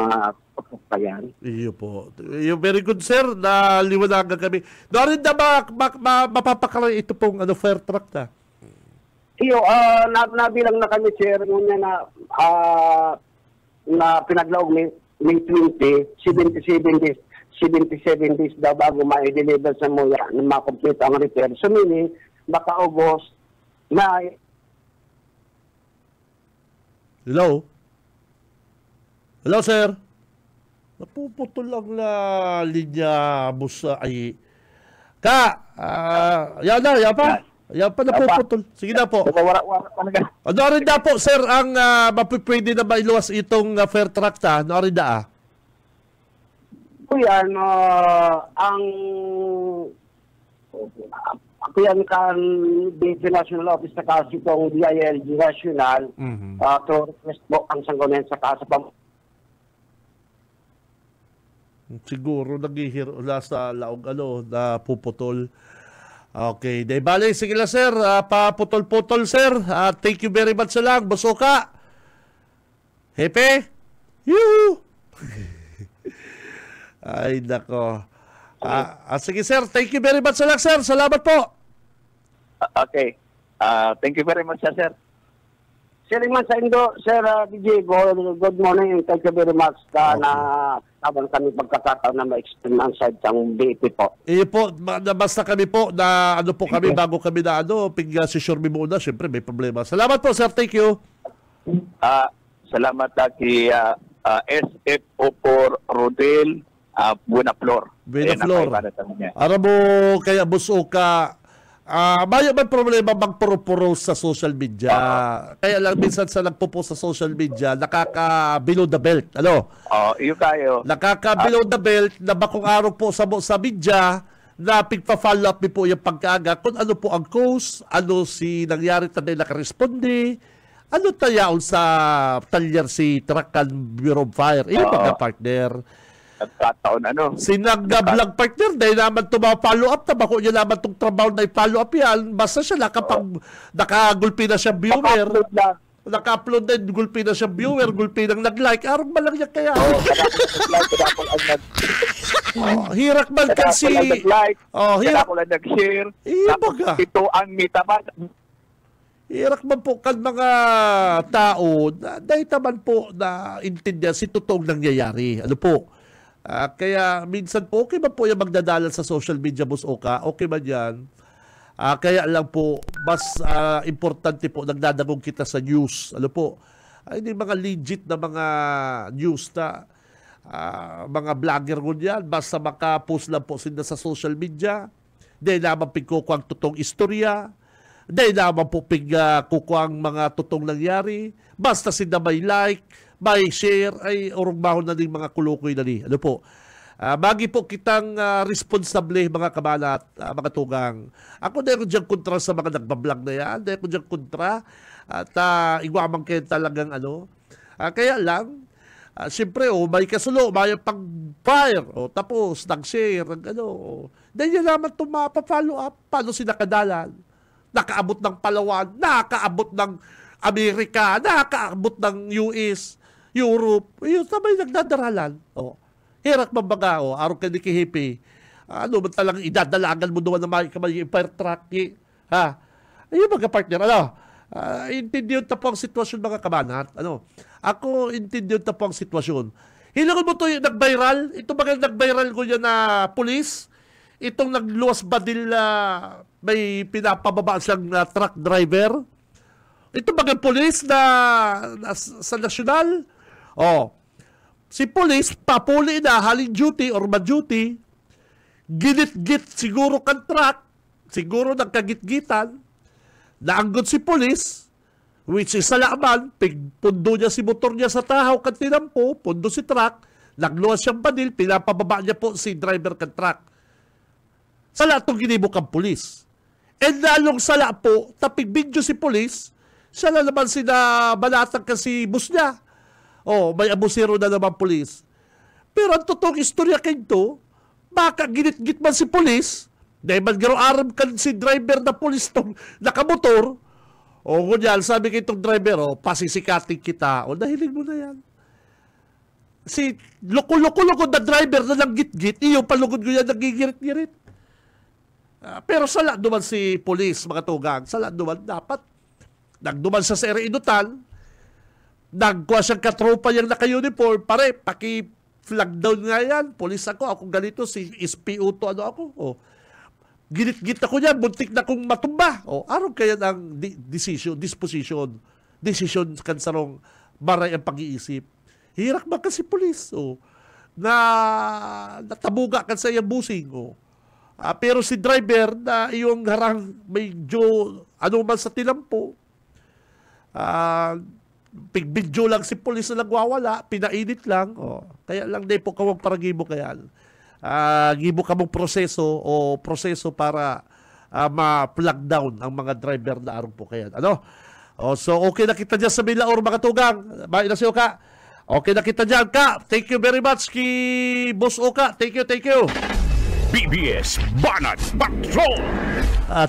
kayan. Iyo po. Very good, sir. Naliwanagan kami. Doon na mapapakaroon ito pong fair truck na? Iyo, nabilang na kami, sir, ngunyan na pinaglaog May 20, 77 days daw bago ma-deliver sa muya na ma-complete ang repair. So meaning, baka August na... Hello, sir. Napuputol lang na linya mo sa ay... Yan pa. Yan pa napuputol. Sige na po. Ano rin na po, sir, ang mapipwede na mailuwas itong fair track ta? Ano rin na Kuya, ako yan kan DG National Office na kasi itong DILG National to request po ang sanggunan sa kasa pa. Siguro naghihirula sa laog na puputol. Okay, day bale, sige lang, sir. Paputol-putol, sir. Thank you very much sa lang. Buso ka. Hepe? Yuhu! Ay, nako. Sige, sir. Thank you very much sa lang, sir. Salamat po. Okay. Thank you very much, sir. Sir Iman sa Indo, Sir DJ, good morning and thank you very much na tabang kami pagkakataon na ma-explain ang side ng BAP po. Po, basta kami po na ano po kami bago kami na si Shorby muna, syempre may problema. Salamat po, sir. Thank you. Salamat kay SFO for Rodel Buenaflor. Buenaflor. Aram mo kaya buso ka may problema bang puro-puro sa social media. Kaya lang minsan sa nagpo-post sa social media, nakaka-below the belt. Ano? Iyo kayo. Nakaka-below the belt na bakong araw po sa media na pigpa-follow up po yung pagkaaga kung ano po ang cause, ano si nangyari tayo nakaresponde, ano tayaon sa talyer si Trakan Bureau of Fire. Iyo partner. At kataon Sinag-vlog partner, dahil naman follow up, tabako niya naman itong trabaho na i-follow up yan. Basta siya nakagulpi na siya viewer. Naka-upload na, gulpi na siya viewer, gulpi nang nag-like. Arong ba lang niya kaya? Hirak man kasi. Hirak ko lang nag-share. Ito ang mitaman. Hirak man po kan mga tao, dahil naman po na intindihan si totoong nangyayari. Ano po? Kaya minsan po, okay ba po yung magdadala sa social media, Boss Oka? Okay ba yan? Kaya lang po, mas importante po, nagdadagong kita sa news. Ano po? Hindi mga legit na mga news na mga vlogger ko yan. Basta makapost lang po sila sa social media. Dahil naman pigkuko ang totoong istorya. Dahil naman po pigkuko mga totoong nangyari. Basta sila may like, may share, ay urugmahon na din mga kulukoy na din. Ano po? Bagi po kitang responsable mga kabalat, mga tugang. Ako na ko dyan kontra sa mga nagbablog na yan. Dahil ko dyan kontra. At igwamang kayo talagang kaya lang, siyempre, may kasulo, may pag-fire. Tapos, nag-share, dahil yan naman ito mapa-follow up. Paano sila kadalan? Nakaabot ng Palawan, nakaabot ng Amerika, nakaabot ng US, Europe, yun sabay nagdadaralan. Hirak mabaga, araw ka ni Kihipi, ba talang idadalagan mo doon na may fire truck, ayun mga partner, intindiyon ta po ang sitwasyon mga kabanat, ako intindiyon ta po ang sitwasyon. Hilangan mo to yung nag-viral, ito mga nag-viral ko yan na police, itong nagluwas badil may pinapababa siyang truck driver, ito mga police na sa nasyonal, si police, papuli na, haling duty or ma-duty, ginit-git siguro kan truck, siguro nagkagit-gitan, naanggot si police, which is salaman, pigpundo niya si motor niya sa tahaw kan tinampo, pundo si truck, nagluwas siyang badil, pinapababa niya po si driver kan truck. Sala itong ginibok ang police. And lalong sala po, tapig video si police, siya na naman sinabalatang kasi bus niya. May abusero na naman police. Pero ang totoong istorya kayo to, baka ginit-git man si police, dahil mag-aram kan si driver na police tong nakamotor, kunyan, sabi kayo itong driver, pasisikating kita, nahiling mo na yan. Si loko-loko na driver na lang git-git, iyo palugod ko yan, nagigirit-girit. Pero sala duman si police, mga tugang, sala duman dapat. Nagduman siya sa Inutan, nagkuha siyang katropa yung naka-uniform, pare, paki-flag down nga yan, police ako ganito, si SPO to, ako, ginit-git ako niyan, buntik na kong matumba, araw kaya ng disposition kan sarong maray ang pag-iisip. Hirak ba kasi police, na natabuga kan sa iyang busing, pero si driver na iyong harang medyo man sa tinampo, pigbidyo lang si police na nagwawala, pinainit lang. Kaya lang di po kawag para gibo kayan. Gibo ka mong proseso para ma-plug down ang mga driver na araw po kayan. So okay na kita dyan sa Milaor mga tugang. Bahay na si Oka. Okay na kita dyan ka. Thank you very much ki Boss Oka. Thank you. BBS Banat Patrol.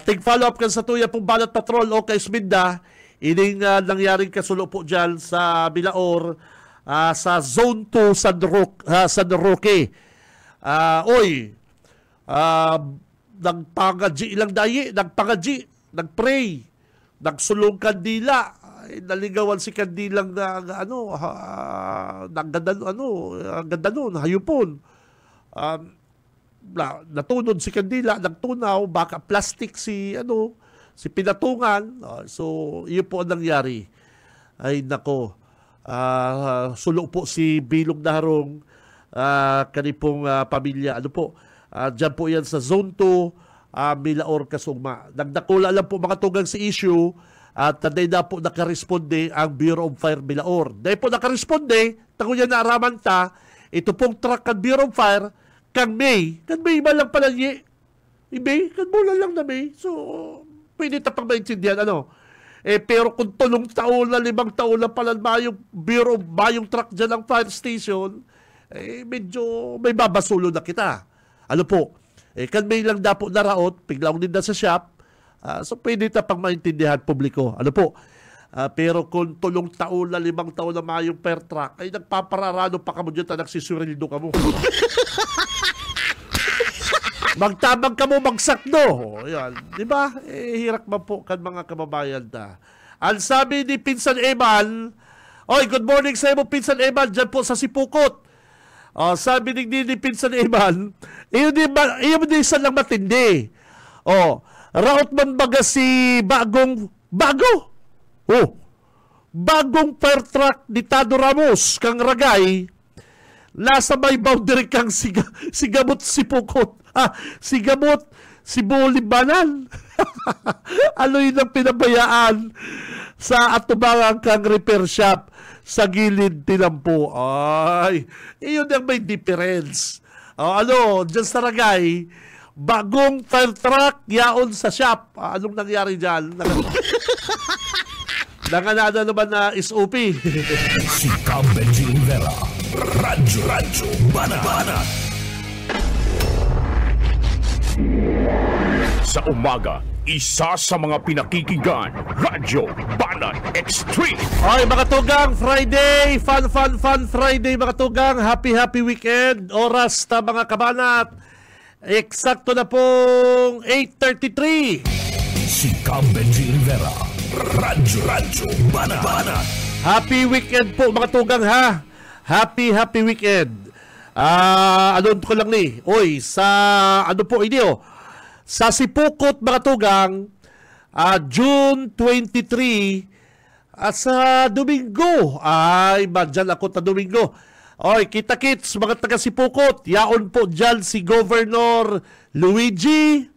Tig-follow up kan sa tuya pong Banat Patrol o kay Sminda. Ining nangyaring kasulo po dyan sa Milaor, sa Zone 2 San Roque. Nagpangadji ilang dayi, nagpray, nagsulong kandila, naligawan si kandilang na ganda nun, hayupon. Natunod si kandila, nagtunaw, baka plastic si pinatungan. So, iyon po ang nangyari. Ay, nako. Sulo po si Bilog Naharong, kanipong pamilya. Diyan po yan sa Zone 2, Milaor, Kasugma. Nagdakula lang po mga tugang si issue at taday na po nakaresponde ang Bureau of Fire Milaor. Dahil po nakaresponde, tago niya na araman ta, ito pong truck ng Bureau of Fire, kang May ba lang pala niya? May, kan mula lang na May. So, pwede tapang maintindihan, pero kung 5 taon na, 5 taon na pala yung Bureau of yung truck dyan ng fire station, medyo may babasulo na kita. Kan May lang dapo naraot, biglang din na sa shop, so pwede tapang maintindihan publiko. Pero kung 3 taon na, 5 taon na mayong per truck, ay nagpapararano pa ka mo dyan, nagsisurildo ka mo. Magtabang ka mo, magsakdo. Yan. Diba? Hirak man po kan mga kababayan ta. Ang sabi ni Pinsan Eman, good morning sa iyo, Pinsan Eman, dyan po sa Sipukot. Sabi ni Pinsan Eman, iyon din isa lang matindi. Raot man baga si bagong fire truck ni Tado Ramos kang Ragay, nasa may boundary kang sigamot Sipukot. Sigamot si Bulibanan. Yun ang pinabayaan sa atubangan kang repair shop sa gilid tinampo. Iyon ang may difference. Dyan sa Ragay, bagong fire truck, yaon sa shop. Anong nangyari dyan? Nanganada naman na SOP. Si Benji Rivera, Radyo Banat. Sa umaga, isa sa mga pinakikinggan, Radyo Banat Extreme. Mga tugang, Friday, fun Friday mga tugang, happy weekend, oras na mga kabanat. Eksakto na pong 8:33. Si Benji Rivera, Radyo Banat. Happy weekend po mga tugang ha. Happy weekend. Ko lang ni. Sa sa Sipukot mga tugang, June 23 sa Domingo. Dyan ako ta Domingo. Kita-kits mga taga Sipukot. Yaon po dyan si Governor Luigi.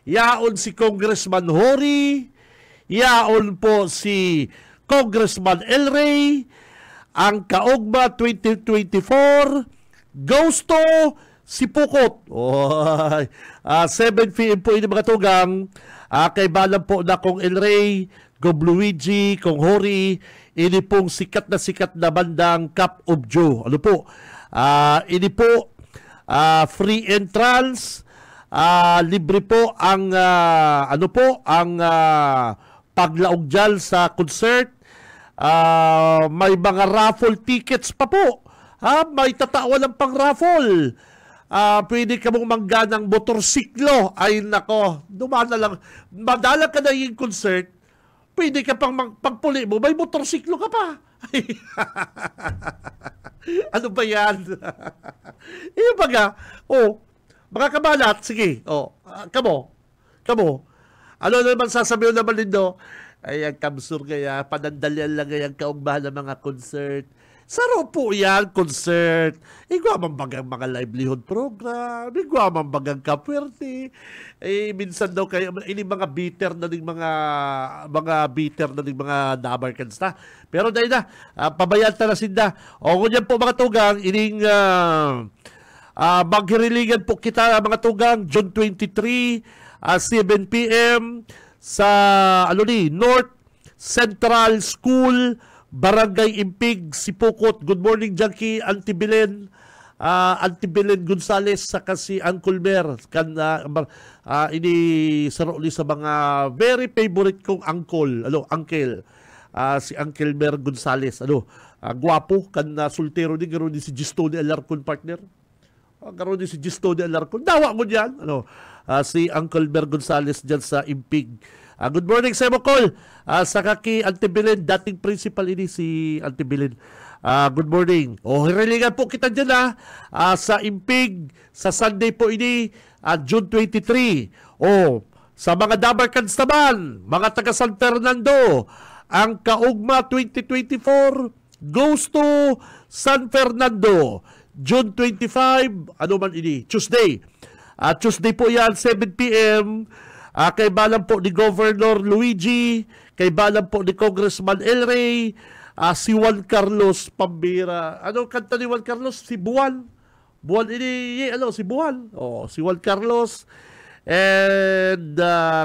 Yaon si Congressman Hori. Yaon po si Congressman El Rey. Ang Kaugma 2024. Gusto Sipukot. 7 p.m. po ini mga tugang. Kay balang po na kong El Rey, Gob Luigi, kong Hori, ini pong sikat na bandang Cup of Joe. Ini po free entrance, libre po ang paglaog dyan sa concert. May mga raffle tickets pa po. May tatawa ng pang-raffle. Pwede ka mong mangga ng motorsiklo. Ay nako, dumana lang. Madala ka na yung concert, pwede ka pang pagpuli mo, may motorsiklo ka pa. Ano ba yan? Iyo baga, mga kabalat, sige, kamo. Ano naman sasabihin naman nindo? Ay, ang kamsur kaya, panandalian lang ang kaugbahan ng mga concert. Saro po yan, concert. Igwa man bagang mga livelihood program. Igwa man bagang kapwerte. Minsan daw kayo, ini mga bitter na ng mga nabarkans na. Pero dahil na, pabayaan na sinda. Ngunyan po mga tugang, ining maghirilingan po kita mga tugang, June 23, 7 p.m. sa North Central School, Barangay Impig, Sipukot. Good morning, Jackie, Auntie Belen Gonzales, saka si Uncle Mer. Ini saruli sa mga very favorite kong uncle. Si Uncle Mer Gonzales. Guwapo, sultero din, garo din si Gisto ni Alarcon partner. Garo din si Gisto ni Alarcon. Dawa mo dyan. Si Uncle Mer Gonzales dyan sa Impig. Good morning sa mo, Col. Sa kaki Antibilin, dating principal ini si Antibilin. Good morning. Hirilingan po kita dyan sa Impig, sa Sunday po ini, June 23. Sa mga Dabarkans naman, mga taga San Fernando, ang Kaugma 2024 goes to San Fernando. June 25, ano man ini? Tuesday. Tuesday po yan, 7 p.m. Kay balang po ni Governor Luigi, kay balang po ni Congressman El Rey, si Juan Carlos Pambira. Ano kanta ni Juan Carlos? Si Buwan. Buwan ini, si Buwan. Si Juan Carlos. And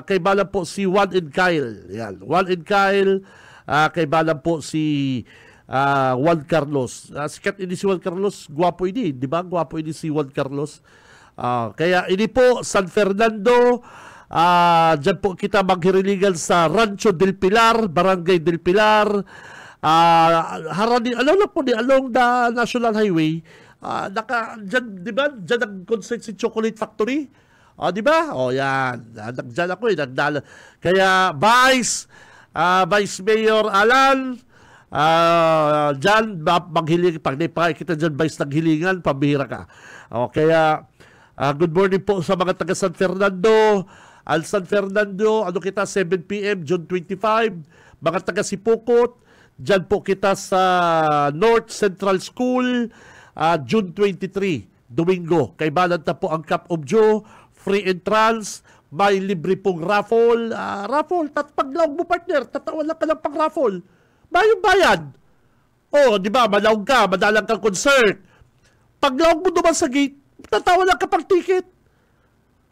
kay balang po si Juan and Kyle. Yan, Juan and Kyle. Kay balang po si Juan Carlos. Sikat ini si Juan Carlos, guwapo ini, di ba? Guwapo ini si Juan Carlos. Kaya ini po, San Fernando, dyan po kita maghiriligan sa Rancho del Pilar, Barangay del Pilar, harani, alam na po, along the National Highway, dyan, di ba? Dyan nag-concert si Chocolate Factory. Di ba? Yan. Dyan ako Kaya, Vice Mayor Alan, dyan, maghiling, pag kita dyan, Vice, naghilingan, pabihira ka. Kaya, good morning po sa mga taga San Fernando. San Fernando, kita, 7 p.m., June 25. Mga taga Sipukot, dyan po kita sa North Central School, June 23, Domingo. Kay balanta po ang Cup of Joe, free entrance, may libre pong raffle. Raffle, paglawag mo partner, tatawan lang ka lang pang raffle. Bayong bayad. Di ba, malawag ka, madalang kang concert. Paglawag mo naman sa gate, tatawa lang ka pang ticket.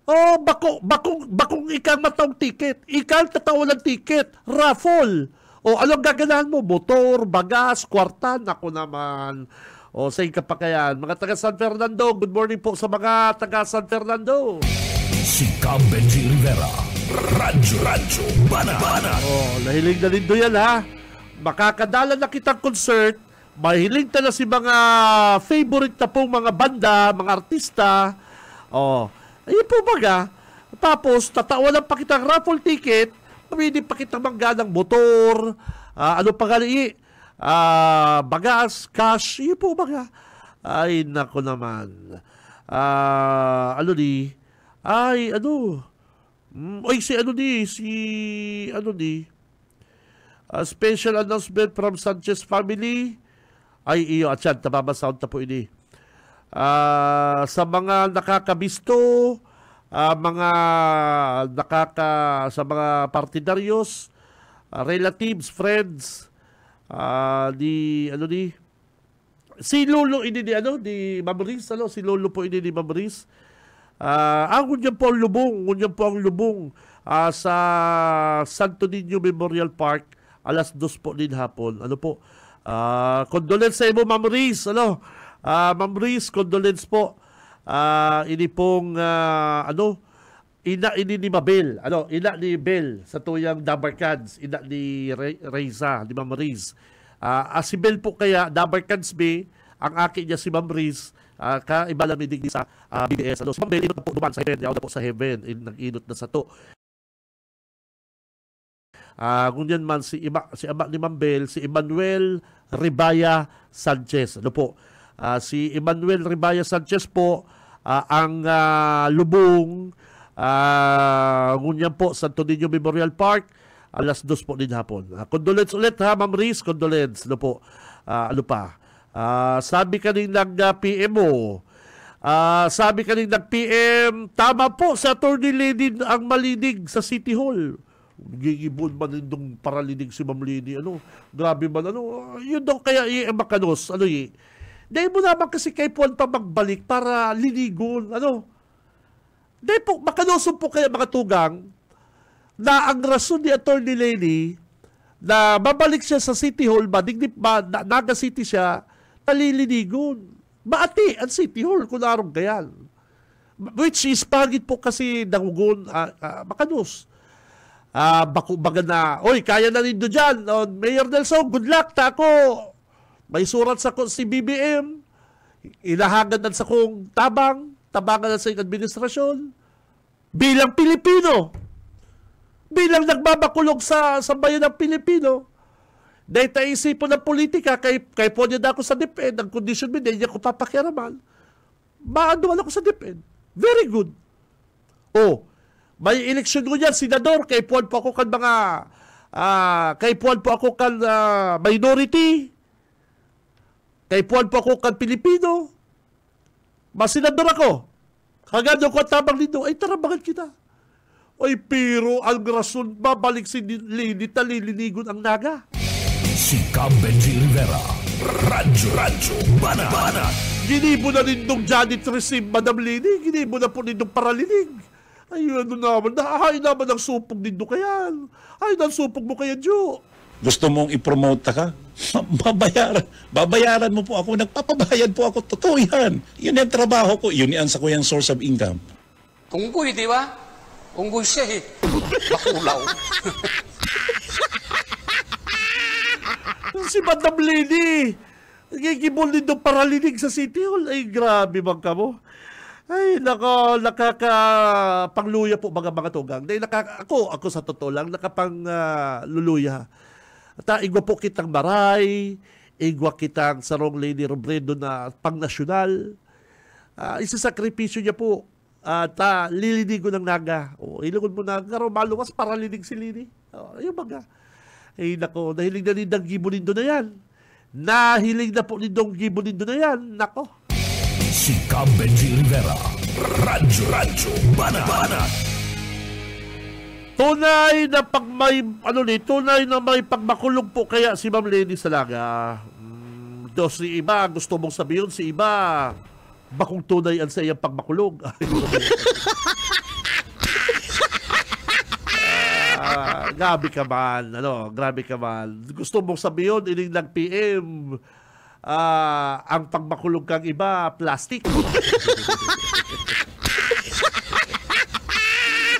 Bakong ikang matawag ticket. Ikang tatawa lang ticket. Raffle. Anong gaganahan mo? Motor, bagas, kwartan. Ako naman. Sa ikapakayan. Mga taga San Fernando, good morning po sa mga taga San Fernando. Si Cam Benji Rivera, Radyo Banat. Nahiling na lindo yan makakadala na kitang concert, mahiling na si mga favorite na pong mga banda, mga artista. Ayun po baga. Tapos, tatawanan pa kitang raffle ticket, pwede pa kitang mangganang motor, bagas, cash, yun po baga. Ay, nako naman. Special announcement from Sanchez family. Tababasound na po ini. Sa mga nakakabisto, sa mga partidaryos, relatives, friends, si Lolo ini ni Mabris, si Lolo po ini ni Mabris. Ngunyan po ang lubong, sa Santo Niño Memorial Park, alas 2 po din hapon. Condolence sa imo, Ma'am Riz. Ma'am Riz, condolence po. Ini pong, ina ni Mabel. Ina ni Bel sa tuyang Dabarkans. Ina ni Reza, ni Ma'am Riz. Si Bel po kaya, Dabarkans be, ang akin niya si Ma'am Riz, iba lang midig sa BBS. Si Ma'am Bel, inot na po duman sa heaven. Yaw na po sa heaven. Nag-inot na sa to. Ngunyan man si ama ni Mambel, si Emmanuel Ribaya Sanchez. Si Emmanuel Ribaya Sanchez po, ang lubong, ngunyan po, Santo Niño Memorial Park, alas 2 po din hapon. Condolence ulit Ma'am Riz, condolence. Sabi kaning nag-PM mo, tama po sa Attorney Lady ang malinig sa City Hall. Gigibon man itong paralinig si Ma'am Lady. Grabe man. Yun daw kaya makanos. Dahil mo naman kasi kay Puan pa magbalik para linigon. Dahil po, makanoson po kaya mga tugang na ang rason ni Attorney Lady na babalik siya sa City Hall Naga City siya, nalilinigon. Maati ang City Hall kung narong gayan. Which is pagit po kasi nangugon, makanos. Baga na, kaya na rin doon dyan. Mayor Nelson, good luck, tako. May surat sa si BBM. Ilahagan na sa kong tabangan na sa administrasyon. Bilang Pilipino. bilang nagbabakulog sa bayan ng Pilipino. Dahil taisipon ng politika, kay po niya na ako sa DepEd, ang kondisyon mo, hindi niya ko papakiaraman, maanduan ako sa DepEd. Very good. May eleksyon ko yan, senador, kay puan po ako kan mga, kay puan po ako kan minority, kay puan po ako kan Pilipino, masenador ako, kagado ko at tabang nito, ay tarabangan kita. Ay, pero ang rason, babalik si Lini, talilinigon ang naga. Si Cam Benji Rivera, Radyo Banat. Ginibo na nindong Janet Receive, Madam Lini. Ginibo na po nindong paralinig. Ay, ano naman, nahay naman ang supog nindo kayan. Ay, ang supog mo kaya, Jo. Gusto mong i-promote ka? Babayaran mo po ako. Nagpapabayad po ako. Totoo yan. Yun yung trabaho ko. Yun yan sa kuyang source of income. Unggoy, di ba? Unggoy siya eh. Bakulaw. Si Madam Lini, gigibol nindong paralinig sa City Hall. Ay, grabe bang kamo. Ay, nakakapangluya po mga tugang. Dahil ako sa totoo lang, nakapangluluya. At igwa po kitang maray, igwa kitang sarong Lady Robredo na pang-nasyonal. Isasakripisyo niya po. Lilinigo ng naga. Ilungon mo na, maluwas paralinig si Lini. Yung mga. Ay, nako, nahilig na nindang gibonindo na yan. Nahilig na po nindong gibonindo na yan. Nako. Si Cam Benji Rivera, Radyo Banat. Tunay na tunay na may pagmakulog po kaya si Ma'am Leni Salaga. Si iba, gusto mong sabihin, si iba, bakong tunay ang sa iyang pagmakulog. Grabe ka man, grabe ka man. Gusto mong sabihin, ining nag-PM, ang pagmakulog kang iba, plastic.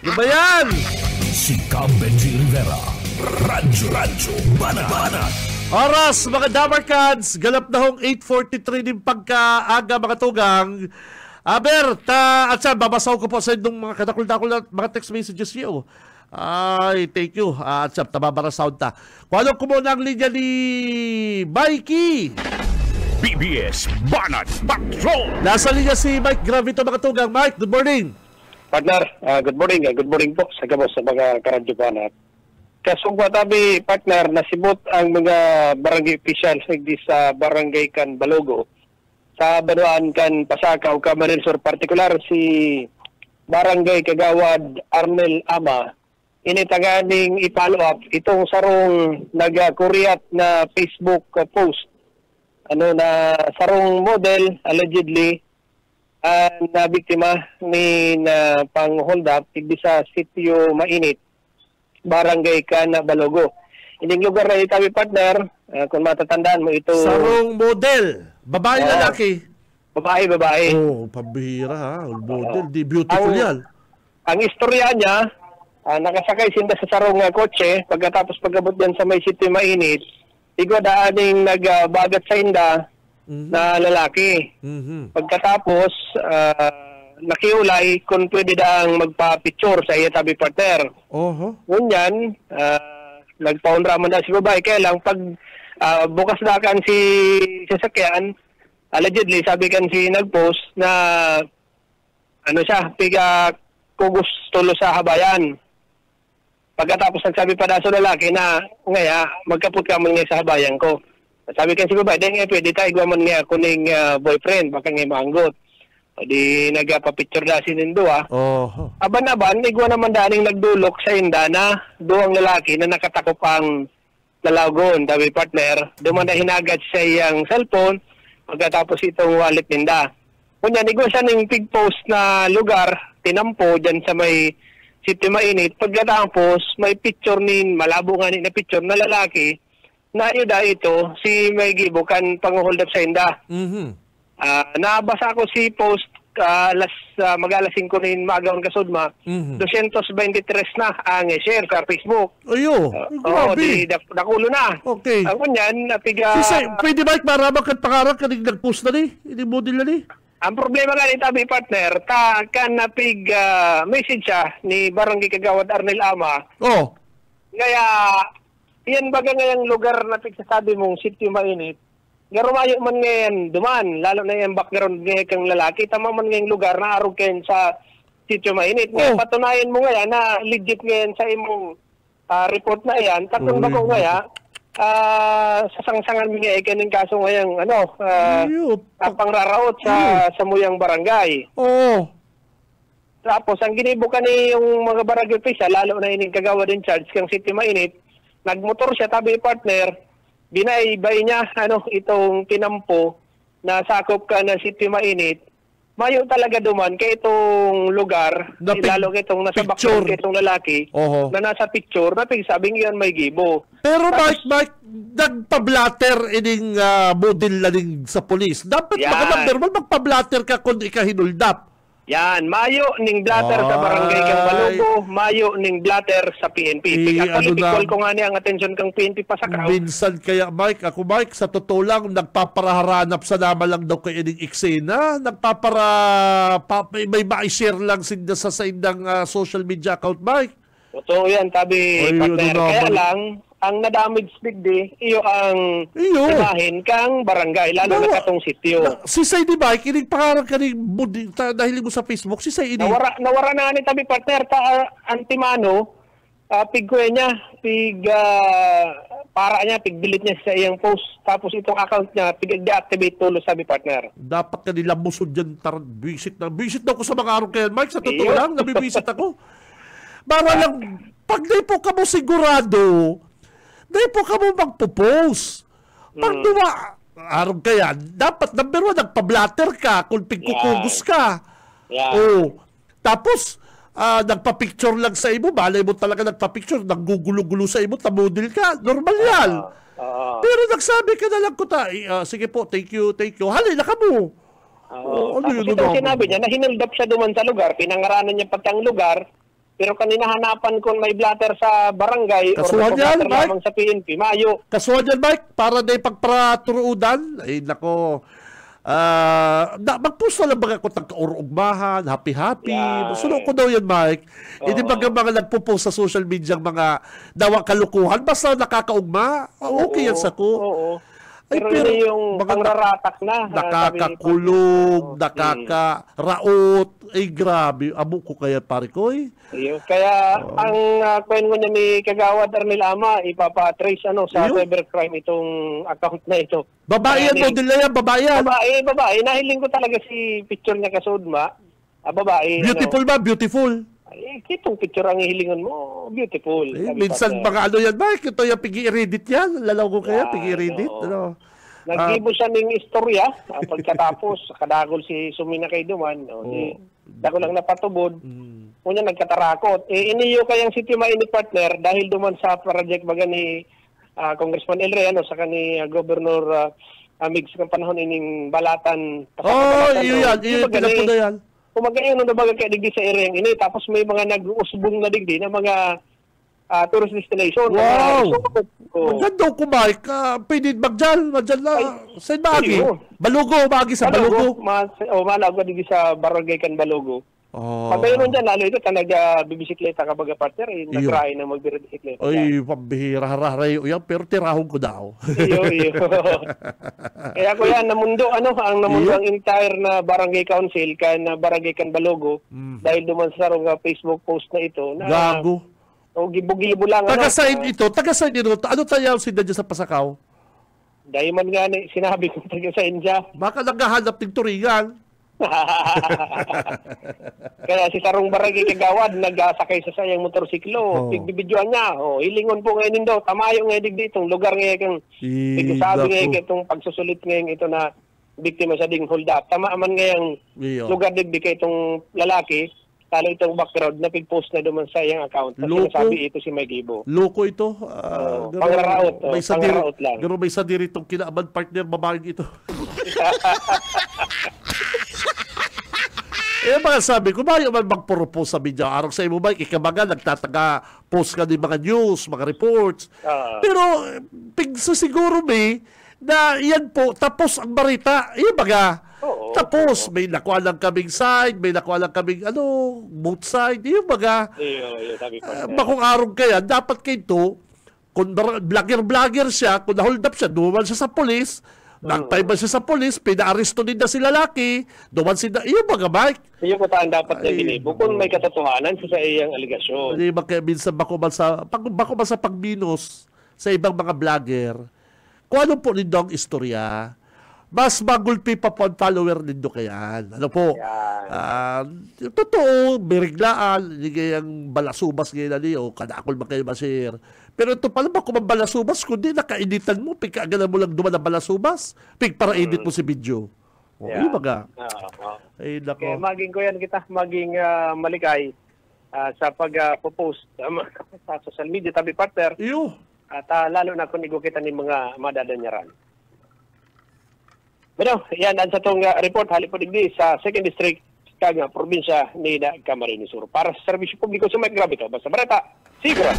Ano ba yan? Si Cam Benji Rivera, Radyo Banat. Oras, mga Damarcans, galap na hong 8:43 din pagkaaga, mga tugang. Bert, at siya, babasaw ko po sa inyong mga kadakul-dakul na mga text messages niyo. Ay, thank you. At siya, tababara sound ta. Kung ano ko muna ang linya ni Mikey. PBS Banat Patrol. Nasa linya si Mike Gravito, mga tugang. Mike, good morning. Partner, good morning. Good morning po sa kabos sa mga karadyo Banat. Kasugwa tabi, partner, nasibot ang mga barangay officials sa barangay kan Balogo. Sa Banuan kan Pasakaw, Camarines Sur, partikular si barangay Kagawad Arnel Ama. Initaganing i-follow up itong sarong nag-kuryat na Facebook post. Na sarong model, allegedly, na biktima ni pang hold up sa sitio Mainit, barangay kan Balogo. Ining lugar na itabi, partner, kung matatandaan mo ito. Sarong model, babae lalaki. Babae. Pambihira ha, model, di beautiful yan. Ang istorya niya, nakasakay sinda sa sarong kotse, pagkatapos pagabot yan sa may sitio Mainit, igwadaaning nagbagat sa inda na lalaki. Pagkatapos, nakiulay kung pwede daang magpa-picture sa iya tabi, partner. Ngunyan, nagpaunra mo na si babae. Kaya lang, pag bukas na kan si sasakyan, allegedly, sabi kan si nag-post na piga kugos tulo sa habayan. Pagkatapos nagsabi pa sa lalaki na ngaya, magkaput ka man nga sa habayan ko. Sabi kan si babae, dahil pwede tayo igwa man nga kuning boyfriend, baka nga maanggot. O di nagpa-picture na sinindo Aban-aban, igwa naman daning nagdulok sa inda na doang lalaki na nakatakop ang lalagon, tabi, partner. Doon na hinagat sa iyang cellphone, pagkatapos itong wallet ninda. Kunya, igwa siya ng pig post na lugar, tinampo dyan sa may City Mainit. Pagkatapos, may picture malabo nga na picture na lalaki, na ida ito, si May Gibo kan pang-hold up sa inda. Nabasa ko si post mag-alas 5 rin maagawang kasudma, 223 na ang share sa Facebook. Grabe. Nakulo na. Okay. Ang kunyan, napiga... Pwede ba maramang kan pangarang kanig nag-post na ni? Hindi model na ni? Ang problema nga ni tabi partner, kan napig message siya ni Barangay Kagawad Arnel Ama. Oh. Kaya, yan baga ngayang lugar na pigsasabi mong sitio mainit. Garumayo man ngayon duman, lalo na yung background ngayon kang lalaki, tama man ngayong lugar na arog kayo sa sitio mainit. Ngayon, patunayan mo ngayon na legit ngayon sa imong report na yan. Katong bago ngayon, sasangsangan mo nga ikaning kaso ngayong pangraraot sa Muyang Barangay. Oo. Tapos, ang ginibukan ni yung mga barangay official, lalo na ining Kagawad in charge kang City Mainit, nagmotor siya, tabi partner, binaybay niya itong tinampo na sakop ka ng City Mainit. Mayo talaga duman kay itong lugar, lalo kay itong nasa background kay itong lalaki, na nasa picture, na sabing yan may gibo. Pero Mike, nagpa-blatter ining model na sa polis. Dapat baka magpa-blatter ka kung ikahinuldap. Yan, mayo ning blatter sa Barangay kang Balugo, mayo ning blatter sa PNP. Actually, ko nga niya ang atensyon kang PNP pa sa crowd. Minsan kaya, Mike, sa totoo lang, nagpaparaharanap sa naman lang daw kayo ining eksena. May ma-share lang sa indang social media account, Mike. Totoo yan, tabi partner. Kaya lang, ang na-damage bigdi, iyo ang imahin kang barangay, lalo na katong sityo. Si Say di ba, kinig pangarang ka dahil mo sa Facebook, si Say ini. Nawara na ni tabi partner, antimano, pigkuya niya, para niya, pigbilit niya sa iyang post, tapos itong account niya, pig-deactivate tulo sabi partner. Dapat ka nila musod dyan, visit daw ko sa mga araw kaya, Mike, sa totoo lang, nabibisit ako. Para lang, pag di po ka mo sigurado, dahil po ka mo magpo-post. Pag araw kaya, dapat number 1, nagpa-blatter ka kung pigkukugos ka. Tapos, nagpa-picture lang sa imo, balay mo talaga nagpa-picture, naggugulo-gulo sa imo, tamodel ka, normal yan. Pero nagsabi ka na lang ko sige po, thank you. Halay na ka mo. Tapos itong sinabi niya, na hinildap siya duman sa lugar, pinangaranan niya pagkang lugar, pero kanina hanapan kung may blatter sa barangay kasuhan or blatter lamang sa PNP, mayo. Kasuhan yan, Mike, para na ipagpaturuudan. Ay, nako. Magpusto lang mga kung tagkaurugmahan, happy-happy. Sunod ko daw yan, Mike. Hindi ba mga nagpo-post sa social media mga dawa kalukuhan, basta nakakaugma, okay yan sa ko. Pero yung pangraratak na. Nakakakulog, nakakaraot. Ay, grabe. Amo ko kaya, pare ko eh. Kaya, ang kwen mo niya ni Kagawad Arnel Ama, ipapatrace sa cybercrime itong account na ito. Babae yan, model na yan, babae yan. Babae. Nahiling ko talaga si picture niya kasudma. Babae. Beautiful ba? Beautiful. Kitong picture ang hihilingan mo, beautiful. Minsan mga yan, Mike, ito yung pigi-reddit yan. Lalaw ko kaya, pigi-reddit. Naggibo siya ng istorya, pagkatapos, kadagol si Sumina kay Duman, dako lang napatubod, kunya nagkatarakot. Iniyo kayang City Mainit partner, dahil duman sa project baga ni Congressman El Rey, sa kani Governor Migs ng panahon ining balatan. Iyo pinagpuno yan. Kumagayon na baga kaya digdi sa area ini, tapos may mga nag-uusbong na digdi na mga tourist destination. Wow! Maganda ko, Mike. Pwede magdyan na. Saan Bagi? Balugo, Bagi sa Balugo. Malago digdi sa Barangay kan Balugo. Pagkayon dyan, lalo ito, nag-bibisikleta ka baga partner, nag-try na mag-bisikleta. Ay, pambihira, harayo yan, pero tirahon ko daw. Iyo. Kaya ko yan, namundo ang entire na barangay council, na barangay kan Balugo, dahil duman sa Facebook post na ito. Gago. Gibo-gibo lang. Taga-sign ito. Ano tayo sinda dyan sa Pasakaw? Dahil man nga sinabi ko taga-sign dyan. Baka naghahanap ng turingan. Kaya si Sarong Barangay Kagawad nagsakay sa sayang motorsiklo, pigbibidyoan niya, hilingon po ngayon daw, tamayo ngayon ditong lugar ngayon kang sabi ngayon itong pagsusulit ngayon ito na biktima sa ding hold up, tama man ngayong lugar digdi kay itong lalaki, talo itong background na pig-post na duman sa iyang account at sinasabi ito si Mike Gibo. Loko ito. Pangraraot lang. Pero may sadiri itong kinaaban partner babaeng ito. Mga sabi ko, bayo man magpropose sa media araw sa imo, Mike, ikabaga, nagtataga-post ka ng mga news, mga reports. Pero, siguro na yan po, tapos ang barita, baga, Tapos, may nakuha lang kaming side, may nakuha lang kaming, both side. Yung baga, sabi ko. bakong araw kaya, dapat kayo kung vlogger siya, kung na-hold up siya, duman siya sa polis, nagtayban siya sa polis, pinaaresto din na sila lalaki, duman sila, yung baga, Mike. Yung kutaan dapat na ginibo kung may katotohanan sa iyang aligasyon. Hindi ba kaya minsan bako man sa pagbinos sa ibang mga vlogger, kung ano po nindo ang istorya, mas magulpi pa po ang follower nindo kayan. Ano po? Totoo, biriglaan, hindi kayang balasubas ngayon na niyo, kadakol ba kayo masir. Pero ito pala ba kung balasubas, kundi nakainitan mo, pagkaagalan mo lang duman ang balasubas, para edit mo si video. Yung baga. Ay, nako. Kaya maging ko yan kita, maging malikay sa pag-post sa social media, tabi partner. Iyo. At lalo na kung igo kita ni mga madadanyaran. Pero, yan, ang sa itong report, halipudigdi sa 2nd District, Kaga, probinsya ni Camarines Sur. Para sa serbisyo publiko sa may grabe ito. Basta Barata, sigura.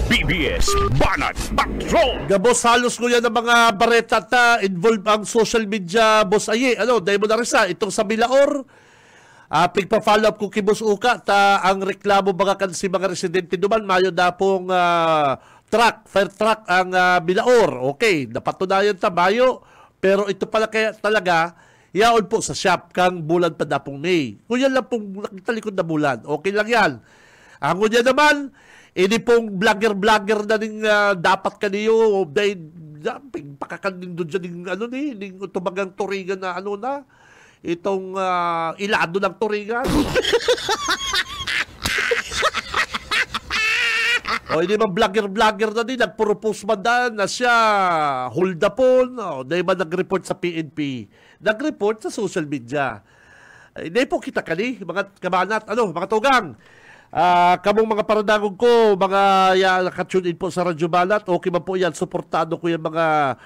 BBS Banat Patrol. Gabos, halos ko yan ng mga bareta ta, involved ang social media, boss Aye. Dahil mo na rin itong sa Milaor, pigpa-follow up ko kay Boss Uka, ang reklamo mga si mga residente duman, mayo na pong fire truck ang Milaor. Okay, napatunayan mayo. Pero ito pala kaya talaga, yaon po sa shop kang bulan pa na pong May. Kung yan lang pong nakitalikod na bulan, okay lang yan. Ang kunya naman, hindi pong vlogger na rin dapat kaniyo, dahil pakakanin doon dyan yung tumagang turingan na itong ilado ng turingan. Hindi ba vlogger na din, nagpropose man na siya, hold upon, dahil ba nag-report sa PNP, nag-report sa social media. Hindi po kita mga kabanat, mga tugang, kamong mga paradagog ko, mga nakatune in po sa Radyo Banat, okay man po yan, suportado ko yung mga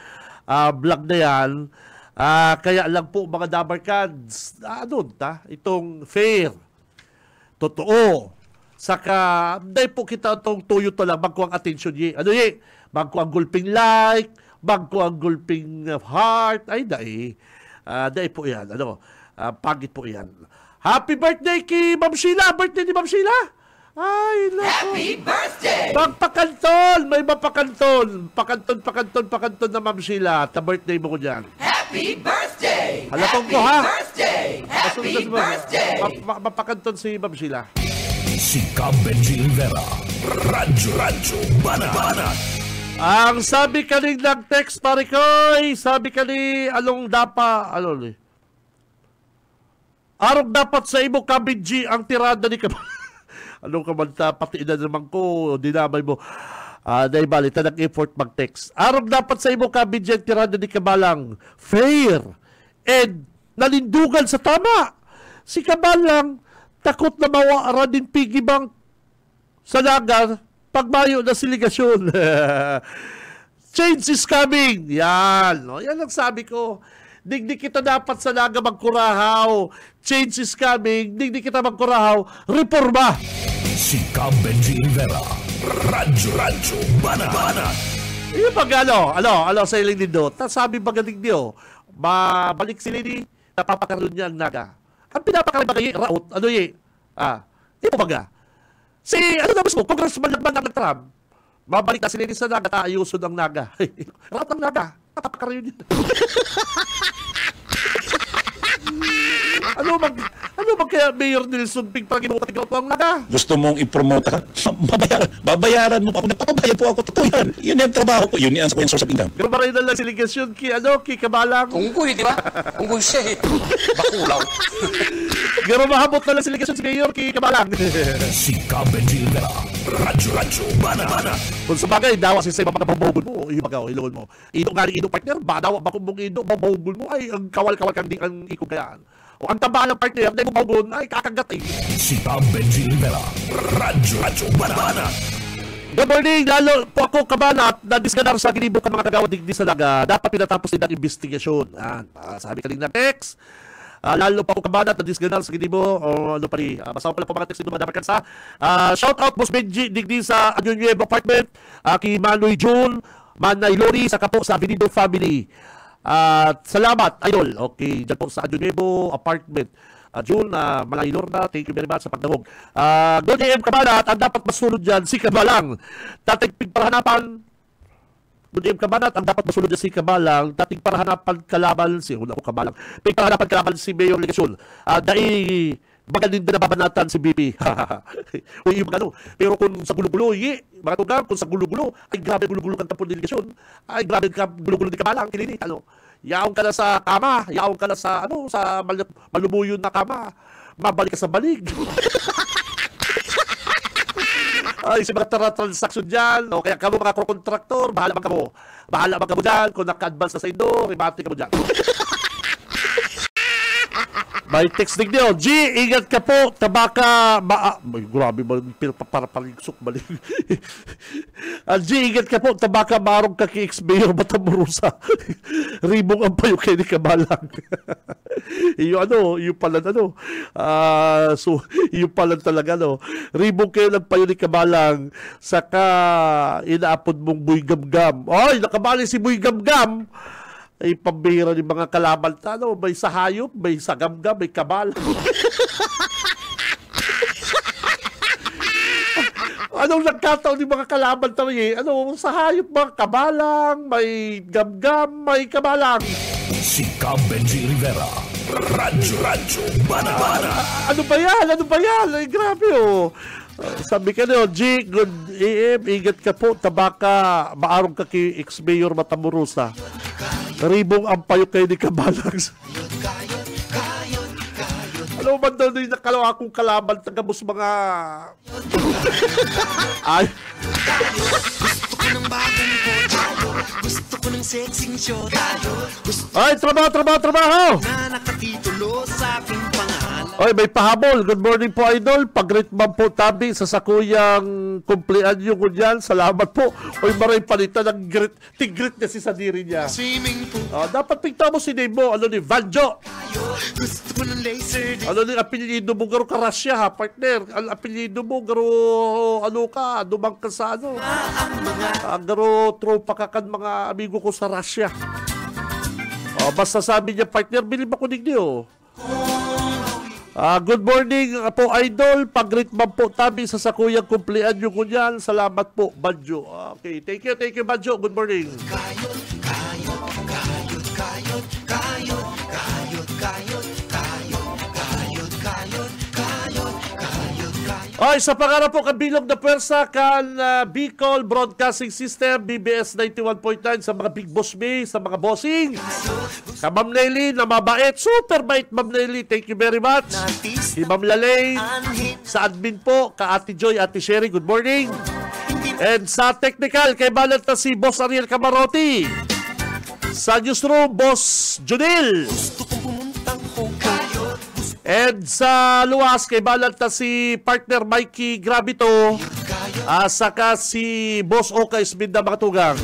vlog na yan, kaya lang po mga dabarkads, itong fair, totoo, saka, dahil po kita itong tuyo to lang, magkuang attention magkuang gulping like, magkuang gulping heart, ay dahil po yan, pagit po yan. Happy birthday kay Ma'am Sheila! Birthday ni Ma'am Sheila! Ay, nako. Happy birthday! Magpakanton! May mapakanton! Pakanton na Ma'am Sheila. Ta-birthday mo ko dyan. Happy birthday! Halapong ko, ha? Birthday! Happy birthday! Mapakanton si Ma'am Sheila. Si Cam Benji Rivera, Radyo Banat. Ang sabi kaning nag-text, pare koy, sabi kani, anong Arog dapat sa imo kabidji ang tirada ni Kabalang. Anong kamanta, pati na naman ko, dinamay mo. Dahil balita ng effort mag-text. Arog dapat sa imo kabidji ang tirada ni Kabalang. Fair and nalindugan sa tama. Si Kabalang, takot na mawara din piggy bank sa Naga pagmayo na siligasyon. Change is coming. Yan. Yan ang sabi ko. Digdi kita dapat sa Naga magkurahaw. Change is coming. Digdi kita magkurahaw. Reforma. Si Cam Benji Rivera, Radyo Banat. Yung pag sa ilang nindo, sabi magaling niyo, mabalik sila ni, napapakaroon niya ang Naga. Ang pinapakaroon ba kayo, Raot, di po baga. Si, mo, Congressman lang ng Trump, mabalik na sila ni sa Naga, taayusun ang Naga. Raot ang Naga, napapakaroon niya. Ano ba kaya Mayor Nelson Ping pag inuutag ko ang Naga? Gusto mong i-promote ka? Babayaran mo pa ako. Nagpapabayad po ako. Totoo yan. Yun yung trabaho ko. Yun yung source of income. Pero maray na lang siligasyon ki Kabalang. Unggoy, di ba? Unggoy siya Bakulaw. Pero mahabot na lang siligasyon si Mayor ki Kabalang. Si Cam Benji Rivera, Radyo Banat. Kung sa bagay, dawa si Seba pagkapabahugol mo, ilawon mo. Idong partner, dawa ba kung mong idong, babahugol mo, ay, ang kawal-kawal kang di ang ikong kayaan. O ang tabahan ng partner, dahil mo bahugon, ay, kakagat Si Cam Benji Rivera, Radyo Banat. Good morning, lalo po ako Kabanat, na disganar sa ginibok ng mga kagawad digdi sa Naga, dapat pinatapos din ang investigasyon. Sabi ka rin na text. Lalo pa ako Kabanat na disganar sa ginibok, basta ko pala po mga text dito madamarkan sa. Shout out Boss Benji, digdi sa Anyo Nuevo Apartment, kay Manoy June, Manay Lori, sa kapo sa Vinido Family. At salamat, Idol. Okay, dyan po sa Adunebo Apartment. June, Malaylor na, thank you very much sa pagdahog. Good AM Kabanat, ang dapat masunod dyan, si Kabalang. Dating pigparahanapan, Good AM Kabanat, ang dapat masunod dyan si Kabalang. Dating parahanapan kalaban, Kabalang. Pigparahanapan kalaban si Mayor Legasyon. Dahil, magaling din na babanatan si BP. Uy, pero kung sa gulo-gulo, mga tugang, kung sa gulo-gulo, ay grabe gulo-gulo kang tapon delegasyon. Ay grabe ka gulo-gulo di Kabalang, kinini, yaong ka na sa kama, yaong ka na sa, sa malumuyon na kama, mabalik ka sa balig. Ay, si mga transaksyon dyan, o kaya kamo mga kontraktor, bahala man kamo. Bahala man kamo dyan, kung naka-advance na sa indo, rimati kamo dyan. May texting niyo, G, ingat ka po, tabaka, grabe ba, para paligsok, balik. G, ingat ka po, tabaka, marong ka ki-ex-mayor, Matamorusa. Ribong ang payo kayo ni Kabalang. yung pala, so, yung pala talaga, Ribong kayo ng payo ni Kabalang, saka inaapod mong Boy Gamgam. Ay, nakabali si Boy Gamgam. Ay, pambihira ng mga kalaban. May sa hayop, may sa gamgam, may kabal. Anong nagkataon ng mga kalaban talaga? Sa hayop, mga kabalang, may gamgam, may kabalang. Si Benji Rivera, Radyo Banabana. Ano ba yan? Ay, grabe, sabi ka G, good AM, ingat ka po, tabaka, maarong ka kay ex-mayor Matamorusa. Ribong ang payo kayo ni Kabalang. Alam mo ba daw na nakalaw akong kalaban tagabos mga... Ay. Gusto ko ng bagong tayo. Gusto ko ng sexing show tayo. Ay, trabaho! Na nakatitulo sa aking pangalan. Ay, may pahabol. Good morning po, Idol. Pag-ritman po tabi sa sakuyang kumpleanyo ko dyan. Salamat po. Ay, maray palitan ng tigrit na si Sadiri niya. Dapat pigta mo si name mo. Vanjo. Gusto ko ng laser. Apelyido mo garo karasya, ha, partner. Apelyido mo garo, dumang ka sa garo tropa ka kan mga amigo ko sa Russia. Basta sabi niya, partner, bilib ako niyo. Good morning po, Idol. Pag-ritman po tabi sa sakuyang kumpleanyo ko niyan. Salamat po, Banjo. Okay, thank you, Banjo. Good morning. Ay, sa pangarap po kabilog na pwersa kan Bicol Broadcasting System, BBS 91.9 sa mga big boss me, sa mga bossing. Ka Ma'am Nelly na mabait, super bait Ma'am Nelly, thank you very much. Si Ma'am Lalay, sa admin po, ka Ate Joy, Ate Sherry, good morning. And sa technical, kay balat na si Boss Ariel Camarote. Sa newsroom, Boss Junil. And sa luwas, kay balat na si partner Mikey Gravito, saka si Boss Oka Isminda Makatugang.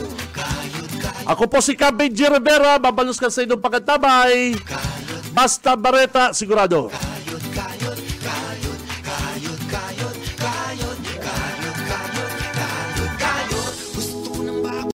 Ako po si Benji Rivera, mabalos ka sa inyong pagkatabay. Basta Bareta, sigurado.